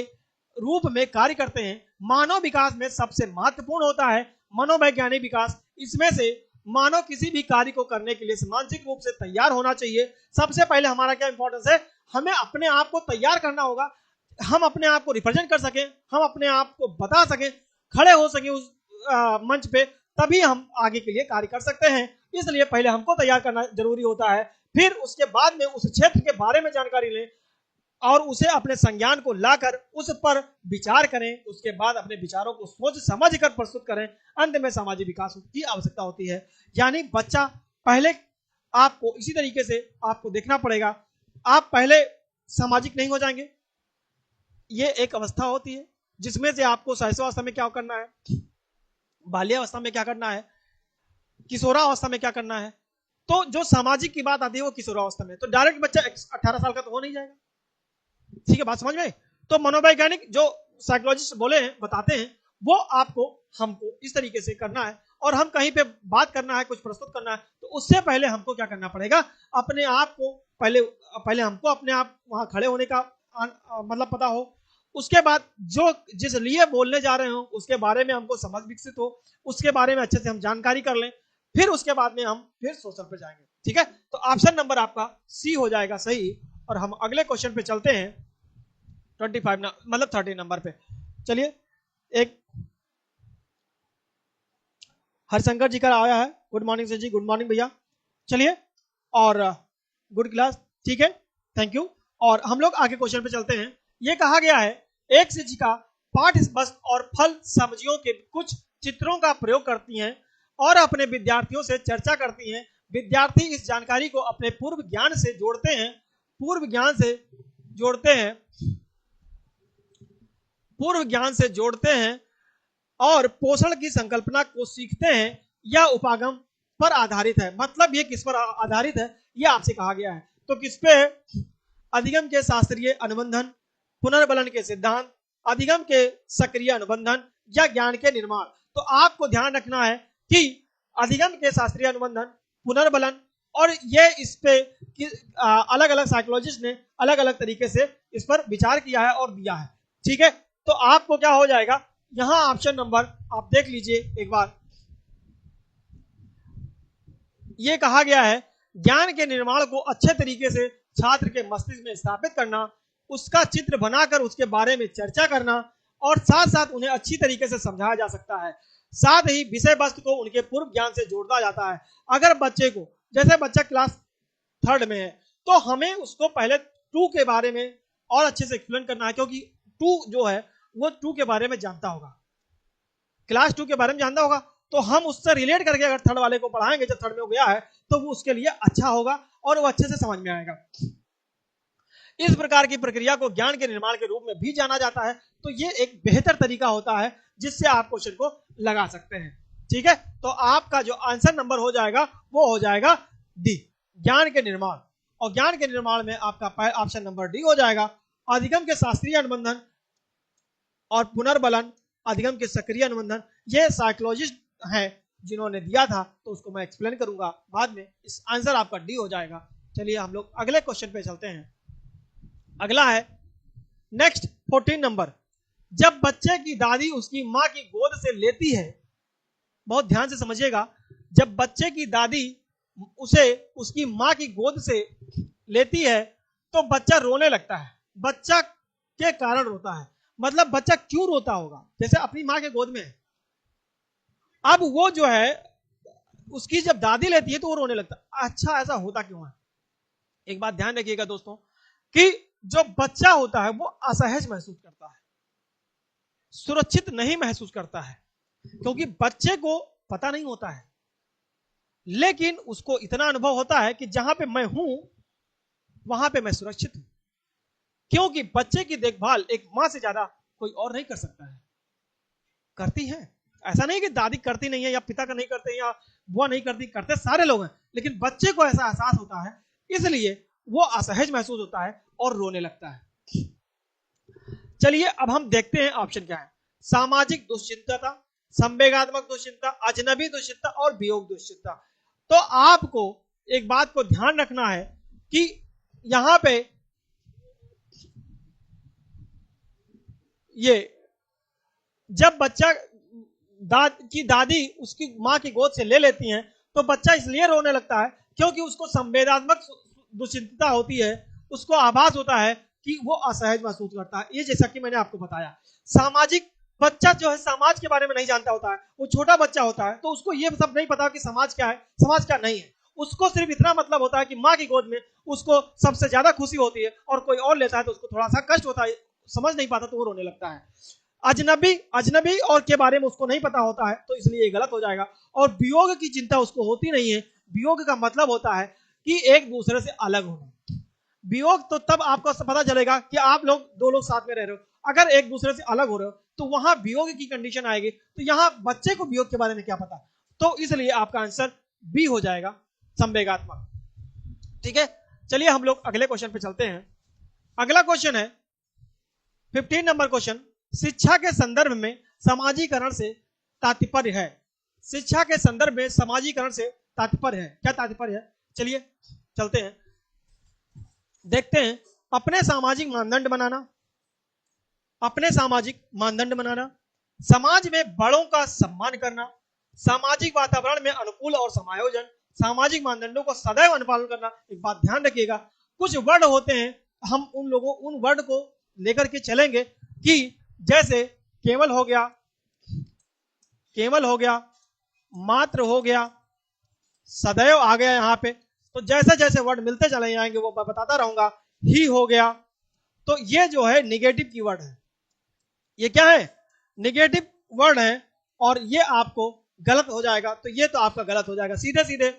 रूप में कार्य करते हैं। मानव विकास में सबसे महत्वपूर्ण होता है मनोवैज्ञानिक विकास। इसमें से मानव किसी भी कार्य को करने के लिए मानसिक रूप से तैयार होना चाहिए। सबसे पहले हमारा क्या इंपॉर्टेंस है, हमें अपने आप को तैयार करना होगा, हम अपने आप को रिप्रेजेंट कर सकें, हम अपने आप को बता सकें, खड़े हो सके उस मंच पे, तभी हम आगे के लिए कार्य कर सकते हैं। इसलिए पहले हमको तैयार करना जरूरी होता है, फिर उसके बाद में उस क्षेत्र के बारे में जानकारी लें और उसे अपने संज्ञान को लाकर उस पर विचार करें, उसके बाद अपने विचारों को सोच समझ कर प्रस्तुत करें। अंत में सामाजिक विकास की आवश्यकता होती है। यानी बच्चा पहले, आपको इसी तरीके से आपको देखना पड़ेगा, आप पहले सामाजिक नहीं हो जाएंगे। ये एक अवस्था होती है जिसमें से आपको शैशवावस्था में क्या करना है, बाल्यावस्था में क्या करना है, किशोरावस्था में क्या करना है। तो जो सामाजिक की बात आती है वो किशोरावस्था में, तो डायरेक्ट बच्चा 18 साल का तो हो नहीं जाएगा। ठीक है, बात समझ में। तो मनोवैज्ञानिक जो साइकोलॉजिस्ट बोले हैं, बताते हैं, वो आपको हमको इस तरीके से करना है। और हम कहीं पे बात करना है, कुछ प्रस्तुत करना है, तो उससे पहले हमको क्या करना पड़ेगा, अपने आप को पहले हमको अपने आप वहां खड़े होने का मतलब पता हो। उसके बाद जो जिस लिए बोलने जा रहे हो उसके बारे में हमको समझ विकसित हो, उसके बारे में अच्छे से हम जानकारी कर लें, फिर उसके बाद में हम फिर सोशल पे जाएंगे। ठीक है, तो ऑप्शन नंबर आपका सी हो जाएगा सही। और हम अगले क्वेश्चन पे चलते हैं, 30 नंबर पे। चलिए, एक हरिशंकर जी का आया है, गुड मॉर्निंग सर जी, गुड मॉर्निंग भैया। चलिए, और गुड क्लास, ठीक है, थैंक यू। और हम लोग आगे क्वेश्चन पे चलते हैं। ये कहा गया है, एक शिक्षिका पाठ्य वस्तु और फल सब्जियों के कुछ चित्रों का प्रयोग करती हैं और अपने विद्यार्थियों से चर्चा करती हैं। विद्यार्थी इस जानकारी को अपने पूर्व ज्ञान से जोड़ते हैं और पोषण की संकल्पना को सीखते हैं। यह उपागम पर आधारित है। मतलब ये किस पर आधारित है, यह आपसे कहा गया है। तो किस पे? अधिगम के शास्त्रीय अनुबंधन, पुनर्बलन के सिद्धांत, अधिगम के सक्रिय अनुबंधन या ज्ञान के निर्माण। तो आपको ध्यान रखना है कि अधिगम के शास्त्रीय अनुबंधन, पुनर्बलन, और ये इस पे अलग अलग साइकोलॉजिस्ट ने अलग अलग तरीके से इस पर विचार किया है और दिया है। ठीक है, तो आपको क्या हो जाएगा, यहां ऑप्शन नंबर आप देख लीजिए एक बार, ये कहा गया है ज्ञान के निर्माण को अच्छे तरीके से छात्र के मस्तिष्क में स्थापित करना, उसका चित्र बनाकर उसके बारे में चर्चा करना, और साथ साथ उन्हें अच्छी तरीके से समझाया जा सकता है। साथ ही विषय वस्तु को उनके पूर्व ज्ञान से जोड़ा जाता है। अगर बच्चे को, जैसे बच्चा क्लास 3rd में है, तो हमें उसको पहले 2 के बारे में और अच्छे से एक्सप्लेन करना है, क्योंकि 2 जो है वो 2 के बारे में जानता होगा, क्लास 2 के बारे में जानता होगा, तो हम उससे रिलेट करके अगर 3rd वाले को पढ़ाएंगे, जब 3rd में हो गया है, तो वो उसके लिए अच्छा होगा और वो अच्छे से समझ में आएगा। इस प्रकार की प्रक्रिया को ज्ञान के निर्माण के रूप में भी जाना जाता है। तो ये एक बेहतर तरीका होता है जिससे आप क्वेश्चन को लगा सकते हैं। ठीक है, तो आपका जो आंसर नंबर हो जाएगा वो हो जाएगा डी, ज्ञान के निर्माण। और ज्ञान के निर्माण में आपका ऑप्शन नंबर डी हो जाएगा। अधिगम के शास्त्रीय अनुबंधन और पुनर्बलन, अधिगम के सक्रिय अनुबंधन, ये साइकोलॉजिस्ट हैं जिन्होंने दिया था, तो उसको मैं एक्सप्लेन करूंगा बाद में। इस आंसर आपका डी हो जाएगा। चलिए हम लोग अगले क्वेश्चन पे चलते हैं। अगला है नेक्स्ट 14 नंबर। जब बच्चे की दादी उसकी मां की गोद से लेती है, बहुत ध्यान से समझिएगा, जब बच्चे की दादी उसे उसकी मां की गोद से लेती है तो बच्चा रोने लगता है। बच्चा के कारण रोता है, मतलब बच्चा क्यों रोता होगा, जैसे अपनी मां के गोद में है, अब वो जो है उसकी जब दादी लेती है तो वो रोने लगता है। अच्छा, ऐसा होता क्यों है? एक बात ध्यान रखिएगा दोस्तों कि जो बच्चा होता है वो असहज महसूस करता है, सुरक्षित नहीं महसूस करता है, क्योंकि बच्चे को पता नहीं होता है, लेकिन उसको इतना अनुभव होता है कि जहां पे मैं हूं वहां पे मैं सुरक्षित हूं, क्योंकि बच्चे की देखभाल एक मां से ज्यादा कोई और नहीं कर सकता है। करती है, ऐसा नहीं कि दादी करती नहीं है या पिता का नहीं करते या बुआ नहीं करती, करते सारे लोग हैं, लेकिन बच्चे को ऐसा एहसास होता है, इसलिए वो असहज महसूस होता है और रोने लगता है। चलिए अब हम देखते हैं ऑप्शन क्या है। सामाजिक दुश्चिंतता, संवेगात्मक दुश्चिंता, अजनबी दुश्चिंता और वियोग दुश्चिंता। तो आपको एक बात को ध्यान रखना है कि यहां पे ये जब बच्चा की दादी उसकी मां की गोद से ले लेती हैं तो बच्चा इसलिए रोने लगता है क्योंकि उसको संवेदनात्मक दुश्चिंतता होती है, उसको आभास होता है कि वो असहज महसूस करता है। ये जैसा कि मैंने आपको बताया, सामाजिक बच्चा जो है समाज के बारे में नहीं जानता होता है, वो छोटा बच्चा होता है, तो उसको ये सब नहीं पता कि समाज क्या है, समाज क्या नहीं है। उसको सिर्फ इतना मतलब होता है कि माँ की गोद में उसको सबसे ज्यादा खुशी होती है और कोई और लेता है तो उसको थोड़ा सा कष्ट होता है, समझ नहीं पाता तो वो रोने लगता है। अजनबी और के बारे में उसको नहीं पता होता है, तो इसलिए ये गलत हो जाएगा। और वियोग की चिंता उसको होती नहीं है। वियोग का मतलब होता है कि एक दूसरे से अलग होना। वियोग तो तब आपको पता चलेगा कि आप लोग 2 लोग साथ में रह रहे हो, अगर एक दूसरे से अलग हो रहे हो तो वहां वियोग की कंडीशन आएगी। तो यहाँ बच्चे को वियोग के बारे में क्या पता, तो इसलिए आपका आंसर बी हो जाएगा, संवेगात्मक। ठीक है, चलिए हम लोग अगले क्वेश्चन पे चलते हैं। अगला क्वेश्चन है 15 नंबर क्वेश्चन। शिक्षा के संदर्भ में समाजीकरण से तात्पर्य है। शिक्षा के संदर्भ में समाजीकरण से तात्पर्य है, क्या तात्पर्य है? चलिए चलते हैं, देखते हैं। अपने सामाजिक मानदंड बनाना, अपने सामाजिक मानदंड बनाना, समाज में बड़ों का सम्मान करना, सामाजिक वातावरण में अनुकूल और समायोजन, सामाजिक मानदंडों को सदैव अनुपालन करना। एक बात ध्यान रखिएगा, कुछ वर्ड होते हैं, हम उन वर्ड को लेकर के चलेंगे कि जैसे केवल हो गया, केवल हो गया, मात्र हो गया, सदैव आ गया यहाँ पे, तो जैसे जैसे वर्ड मिलते चले जाएंगे वो मैं बताता रहूंगा। ही हो गया, तो ये जो है निगेटिव कीवर्ड है, ये क्या है? निगेटिव वर्ड है, और ये आपको गलत हो जाएगा, तो ये तो आपका गलत हो जाएगा। सीधे सीधे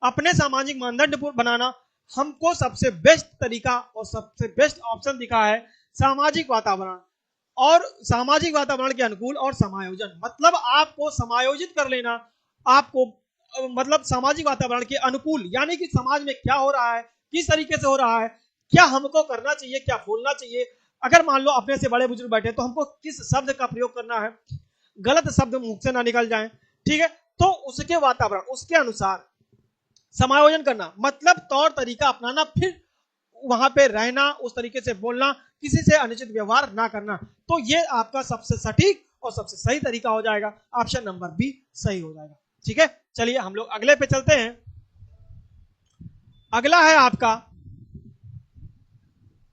अपने सामाजिक मानदंड बनाना, हमको सबसे बेस्ट तरीका और सबसे बेस्ट ऑप्शन दिखा है सामाजिक वातावरण, और सामाजिक वातावरण के अनुकूल और समायोजन, मतलब आपको समायोजित कर लेना, आपको मतलब सामाजिक वातावरण के अनुकूल, यानी कि समाज में क्या हो रहा है, किस तरीके से हो रहा है, क्या हमको करना चाहिए, क्या बोलना चाहिए, अगर मान लो अपने से बड़े बुजुर्ग बैठे तो हमको किस शब्द का प्रयोग करना है, गलत शब्द मुख से ना निकल जाए, ठीक है। तो उसके वातावरण, उसके अनुसार समायोजन करना, मतलब तौर तरीका अपनाना, फिर वहां पे रहना, उस तरीके से बोलना, किसी से अनुचित व्यवहार ना करना। तो ये आपका सबसे सटीक और सबसे सही तरीका हो जाएगा। ऑप्शन नंबर बी सही हो जाएगा। ठीक है, चलिए हम लोग अगले पे चलते हैं। अगला है आपका,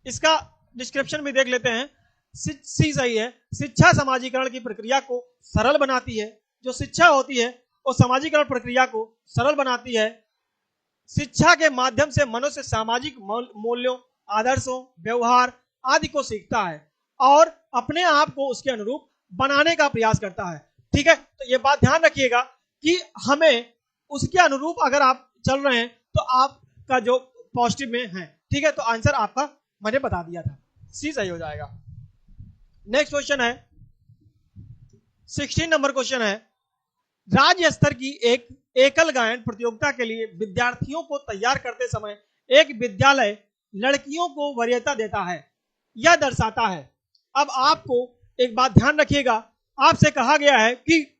इसका डिस्क्रिप्शन भी देख लेते हैं। सी सही है। शिक्षा समाजीकरण की प्रक्रिया को सरल बनाती है। जो शिक्षा होती है वो समाजीकरण प्रक्रिया को सरल बनाती है। शिक्षा के माध्यम से मनुष्य सामाजिक मूल्यों, आदर्शों, व्यवहार आदि को सीखता है और अपने आप को उसके अनुरूप बनाने का प्रयास करता है। ठीक है, तो ये बात ध्यान रखिएगा कि हमें उसके अनुरूप अगर आप चल रहे हैं तो आपका जो पॉजिटिव में है। ठीक है, तो आंसर आपका मैंने बता दिया था, सी सही हो जाएगा। नेक्स्ट क्वेश्चन है 16 नंबर क्वेश्चन है, राज्य स्तर की एक एकल गायन प्रतियोगिता के लिए विद्यार्थियों को तैयार करते समय एक विद्यालय लड़कियों को वरीयता देता है या दर्शाता है। अब आपको एक बात ध्यान रखिएगा, आपसे कहा गया है कि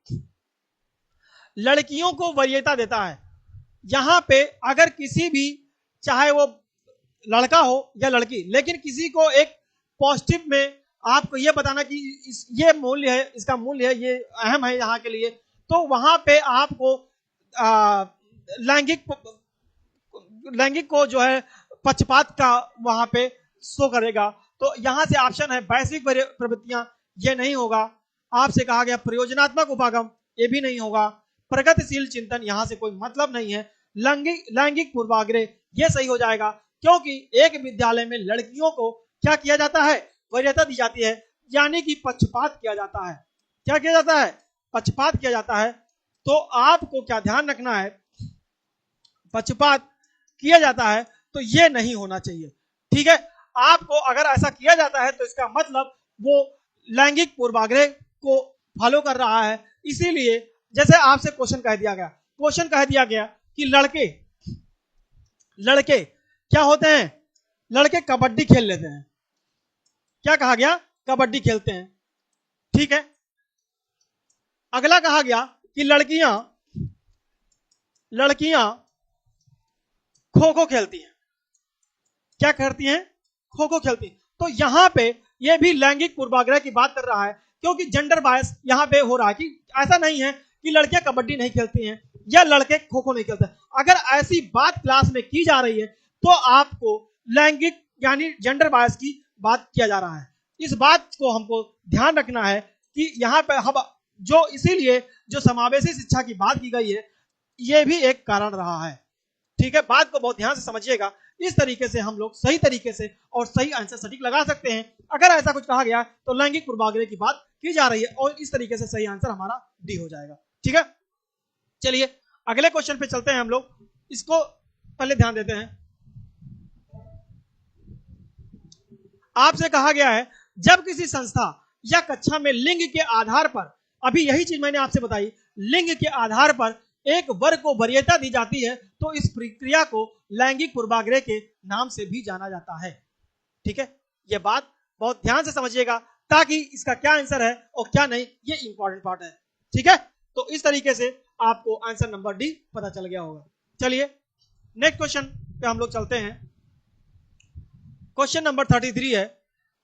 लड़कियों को वरीयता देता है। यहां पे अगर किसी भी, चाहे वो लड़का हो या लड़की, लेकिन किसी को एक पॉजिटिव में आपको ये बताना कि ये मूल्य है, इसका मूल्य है, ये अहम है यहाँ के लिए, तो वहां पे आपको लैंगिक को जो है पक्षपात का वहां पे शो करेगा। तो यहां से ऑप्शन है वैश्विक प्रवृत्तियां, ये नहीं होगा। आपसे कहा गया प्रयोजनात्मक उपागम, ये भी नहीं होगा। प्रगतिशील चिंतन, यहां से कोई मतलब नहीं है। लैंगिक पूर्वाग्रह, ये सही हो जाएगा, क्योंकि एक विद्यालय में लड़कियों को क्या किया जाता है, वरीयता दी जाती है, यानी कि पक्षपात किया जाता है। क्या किया जाता है, पक्षपात किया जाता है। तो आपको क्या ध्यान रखना है, पक्षपात किया जाता है तो ये नहीं होना चाहिए। ठीक है, आपको अगर ऐसा किया जाता है तो इसका मतलब वो लैंगिक पूर्वाग्रह को फॉलो कर रहा है। इसीलिए जैसे आपसे क्वेश्चन कह दिया गया कि लड़के क्या होते हैं, लड़के कबड्डी खेल लेते हैं। क्या कहा गया, कबड्डी खेलते हैं। ठीक है, अगला कहा गया कि लड़कियां खो खो खेलती हैं। क्या करती हैं, खो खो खेलती हैं। तो यहां पे ये भी लैंगिक पूर्वाग्रह की बात कर रहा है, क्योंकि जेंडर बायस यहां पे हो रहा है कि ऐसा नहीं है कि लड़कियां कबड्डी नहीं खेलती हैं या लड़के खो खो नहीं खेलते। अगर ऐसी बात क्लास में की जा रही है तो आपको लैंगिक यानी जेंडर बायस की बात किया जा रहा है। इस बात को हमको ध्यान रखना है कि यहाँ पे हम जो, इसीलिए जो समावेशी शिक्षा की बात की गई है, ये भी एक कारण रहा है। ठीक है, बात को बहुत ध्यान से समझिएगा। इस तरीके से हम लोग सही तरीके से और सही आंसर सटीक लगा सकते हैं। अगर ऐसा कुछ कहा गया तो लैंगिक पूर्वाग्रह की बात की जा रही है, और इस तरीके से सही आंसर हमारा डी हो जाएगा। ठीक है, चलिए अगले क्वेश्चन पे चलते हैं हम लोग। इसको पहले ध्यान देते हैं। आपसे कहा गया है जब किसी संस्था या कक्षा में लिंग के आधार पर, अभी यही चीज मैंने आपसे बताई, लिंग के आधार पर एक वर्ग को वरीयता दी जाती है तो इस प्रक्रिया को लैंगिक पूर्वाग्रह के नाम से भी जाना जाता है। ठीक है, यह बात बहुत ध्यान से समझिएगा ताकि इसका क्या आंसर है और क्या नहीं, ये इंपॉर्टेंट पार्ट है। ठीक है, तो इस तरीके से आपको आंसर नंबर डी पता चल गया होगा। चलिए नेक्स्ट क्वेश्चन पे हम लोग चलते हैं। क्वेश्चन नंबर 33 है।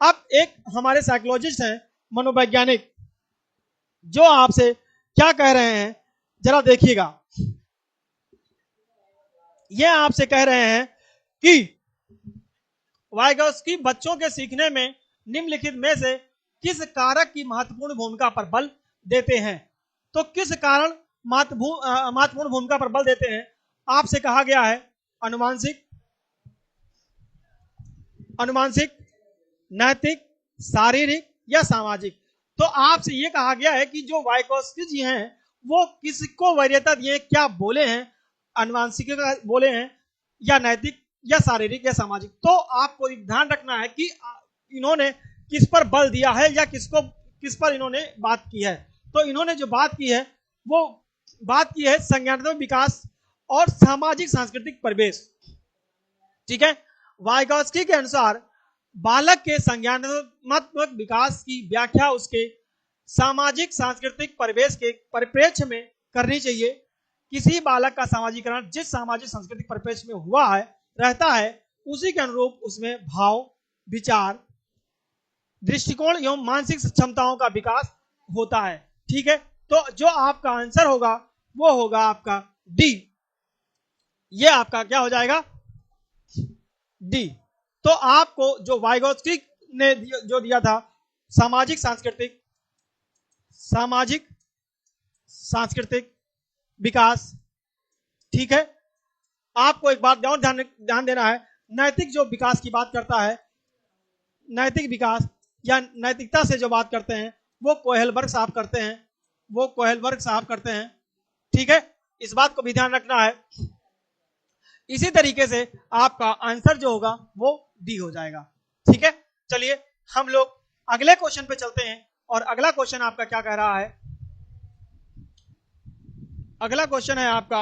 अब एक हमारे साइकोलॉजिस्ट हैं, मनोवैज्ञानिक, जो आपसे क्या कह रहे हैं जरा देखिएगा। ये आपसे कह रहे हैं कि वाइगोत्स्की बच्चों के सीखने में निम्नलिखित में से किस कारक की महत्वपूर्ण भूमिका पर बल देते हैं। तो किस कारण महत्वपूर्ण भूमिका पर बल देते हैं। आपसे कहा गया है अनुमानसिक, नैतिक, शारीरिक या सामाजिक। तो आपसे यह कहा गया है कि जो वाइगोत्स्की जी हैं वो किसको वरीयता दिए, क्या बोले हैं, अनुवांशिक बोले हैं या नैतिक या शारीरिक या सामाजिक। तो आपको ध्यान रखना है कि इन्होंने किस पर बल दिया है या किस पर इन्होंने बात की है। तो इन्होंने जो बात की है वो बात की है संज्ञानात्मक विकास और सामाजिक सांस्कृतिक परिवेश। ठीक है, वाइगोत्स्की के अनुसार बालक के संज्ञानात्मक विकास की व्याख्या उसके सामाजिक सांस्कृतिक परिवेश के परिप्रेक्ष्य में करनी चाहिए। किसी बालक का सामाजिकरण जिस सामाजिक सांस्कृतिक परिप्रेक्ष्य में हुआ है रहता है उसी के अनुरूप उसमें भाव, विचार, दृष्टिकोण एवं मानसिक क्षमताओं का विकास होता है। ठीक है, तो जो आपका आंसर होगा वो होगा आपका डी। ये आपका क्या हो जाएगा? डी। तो आपको जो वाइगोत्स्की ने जो दिया था सामाजिक सांस्कृतिक विकास, ठीक है, आपको एक बात ध्यान देना है, नैतिक जो विकास की बात करता है, नैतिक विकास या नैतिकता से जो बात करते हैं वो कोहेलबर्ग साहब करते हैं, ठीक है, इस बात को भी ध्यान रखना है। इसी तरीके से आपका आंसर जो होगा वो डी हो जाएगा। ठीक है, चलिए हम लोग अगले क्वेश्चन पे चलते हैं और अगला क्वेश्चन आपका क्या कह रहा है? अगला क्वेश्चन है आपका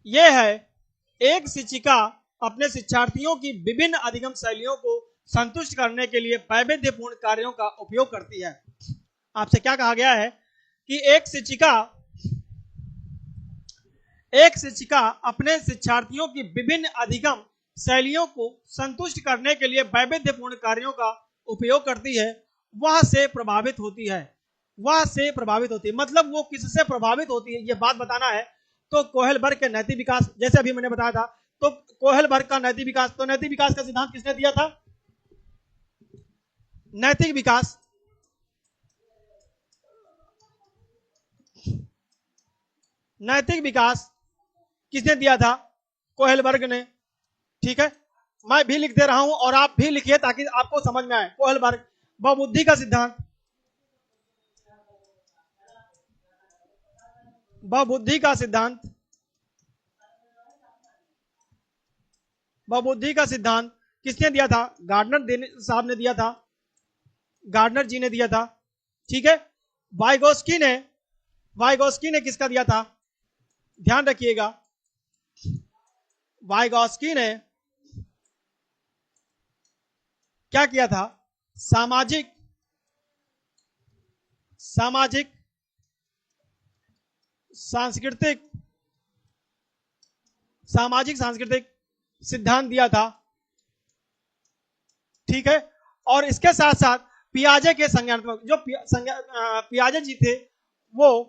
यह है, एक शिक्षिका अपने शिक्षार्थियों की विभिन्न अधिगम शैलियों को संतुष्ट करने के लिए वैविध्यपूर्ण कार्यों का उपयोग करती है। आपसे क्या कहा गया है कि एक शिक्षिका अपने शिक्षार्थियों की विभिन्न अधिगम शैलियों को संतुष्ट करने के लिए वैविध्यपूर्ण कार्यों का उपयोग करती है। वह से प्रभावित होती है, मतलब वो किससे प्रभावित होती है ये बात बताना है। तो कोहेलबर्ग के नैतिक विकास, जैसे अभी मैंने बताया था, तो कोहेलबर्ग का नैतिक विकास, तो नैतिक विकास का सिद्धांत किसने दिया था? नैतिक विकास किसने दिया था? कोहेलबर्ग ने। ठीक है, मैं भी लिख दे रहा हूं और आप भी लिखिए ताकि आपको समझ में आए। कोहेलबर्ग, बहुबुद्धि का सिद्धांत, बहुबुद्धि का सिद्धांत किसने दिया था? गार्डनर साहब ने दिया था, गार्डनर जी ने दिया था। ठीक है, वाइगोस्की ने किसका दिया था? ध्यान रखिएगा, वाइगोस्की ने क्या किया था? सामाजिक सांस्कृतिक सिद्धांत दिया था। ठीक है, और इसके साथ साथ पियाजे के संज्ञानात्मक, जो पियाजे जी थे, वो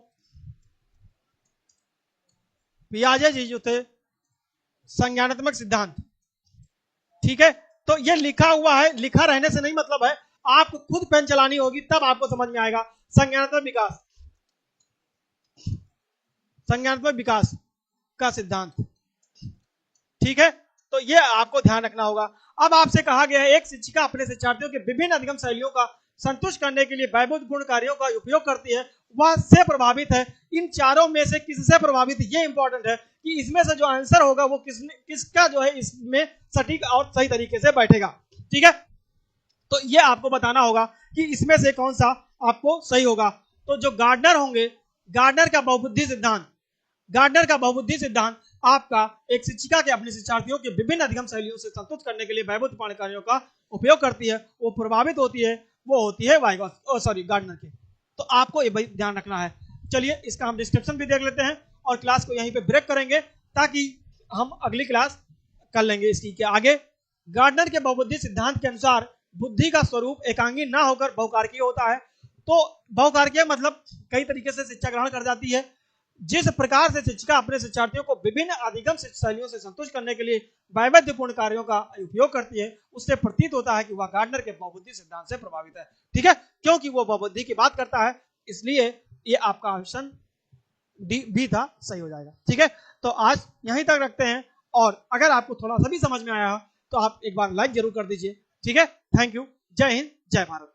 पियाजे जी जो थे संज्ञानात्मक सिद्धांत। ठीक है, तो ये लिखा हुआ है, लिखा रहने से नहीं मतलब है, आपको खुद पेन चलानी होगी तब आपको समझ में आएगा। संज्ञानात्मक विकास का सिद्धांत। ठीक है, तो ये आपको ध्यान रखना होगा। अब आपसे कहा गया है, एक शिक्षिका अपने शिक्षार्थियों के विभिन्न अधिगम शैलियों का संतुष्ट करने के लिए वैविध्यपूर्ण कार्यों का उपयोग करती है। वह से प्रभावित है। इन चारों में से किससे प्रभावित है? ये इंपॉर्टेंट है कि इसमें से जो आंसर होगा वो किसका जो है इसमें सटीक और सही तरीके से बैठेगा। ठीक है, तो ये आपको बताना होगा कि इसमें से कौन सा आपको सही होगा। तो जो गार्डनर होंगे, गार्डनर का बहुबुद्धि सिद्धांत आपका एक शिक्षिका के अपने शिक्षार्थियों के विभिन्न अधिगम शैलियों से संतुष्ट करने के लिए वैविध्यपूर्ण कार्यों का उपयोग करती है। वो प्रभावित होती है, वो होती है गार्डनर के। तो आपको ये ध्यान रखना है। चलिए इसका हम डिस्क्रिप्शन भी देख लेते हैं और क्लास को यहीं पे ब्रेक करेंगे ताकि हम अगली क्लास कर लेंगे इसकी के आगे। गार्डनर के बहुबुद्धि सिद्धांत के अनुसार बुद्धि का स्वरूप एकांगी ना होकर बहुकारकीय होता है। तो बहुकारकीय मतलब कई तरीके से शिक्षा ग्रहण कर जाती है। जिस प्रकार से शिक्षिका अपने शिक्षार्थियों को विभिन्न अधिगम शैलियों से संतुष्ट करने के लिए वैविध्यपूर्ण कार्यों का उपयोग करती है, उससे प्रतीत होता है कि वह गार्डनर के बहुबुद्धि सिद्धांत से प्रभावित है। ठीक है, क्योंकि वो बहुबुद्धि की बात करता है, इसलिए ये आपका ऑप्शन बी था, सही हो जाएगा। ठीक है, तो आज यहीं तक रखते हैं और अगर आपको थोड़ा सा भी समझ में आया तो आप एक बार लाइक जरूर कर दीजिए। ठीक है, थैंक यू, जय हिंद, जय भारत।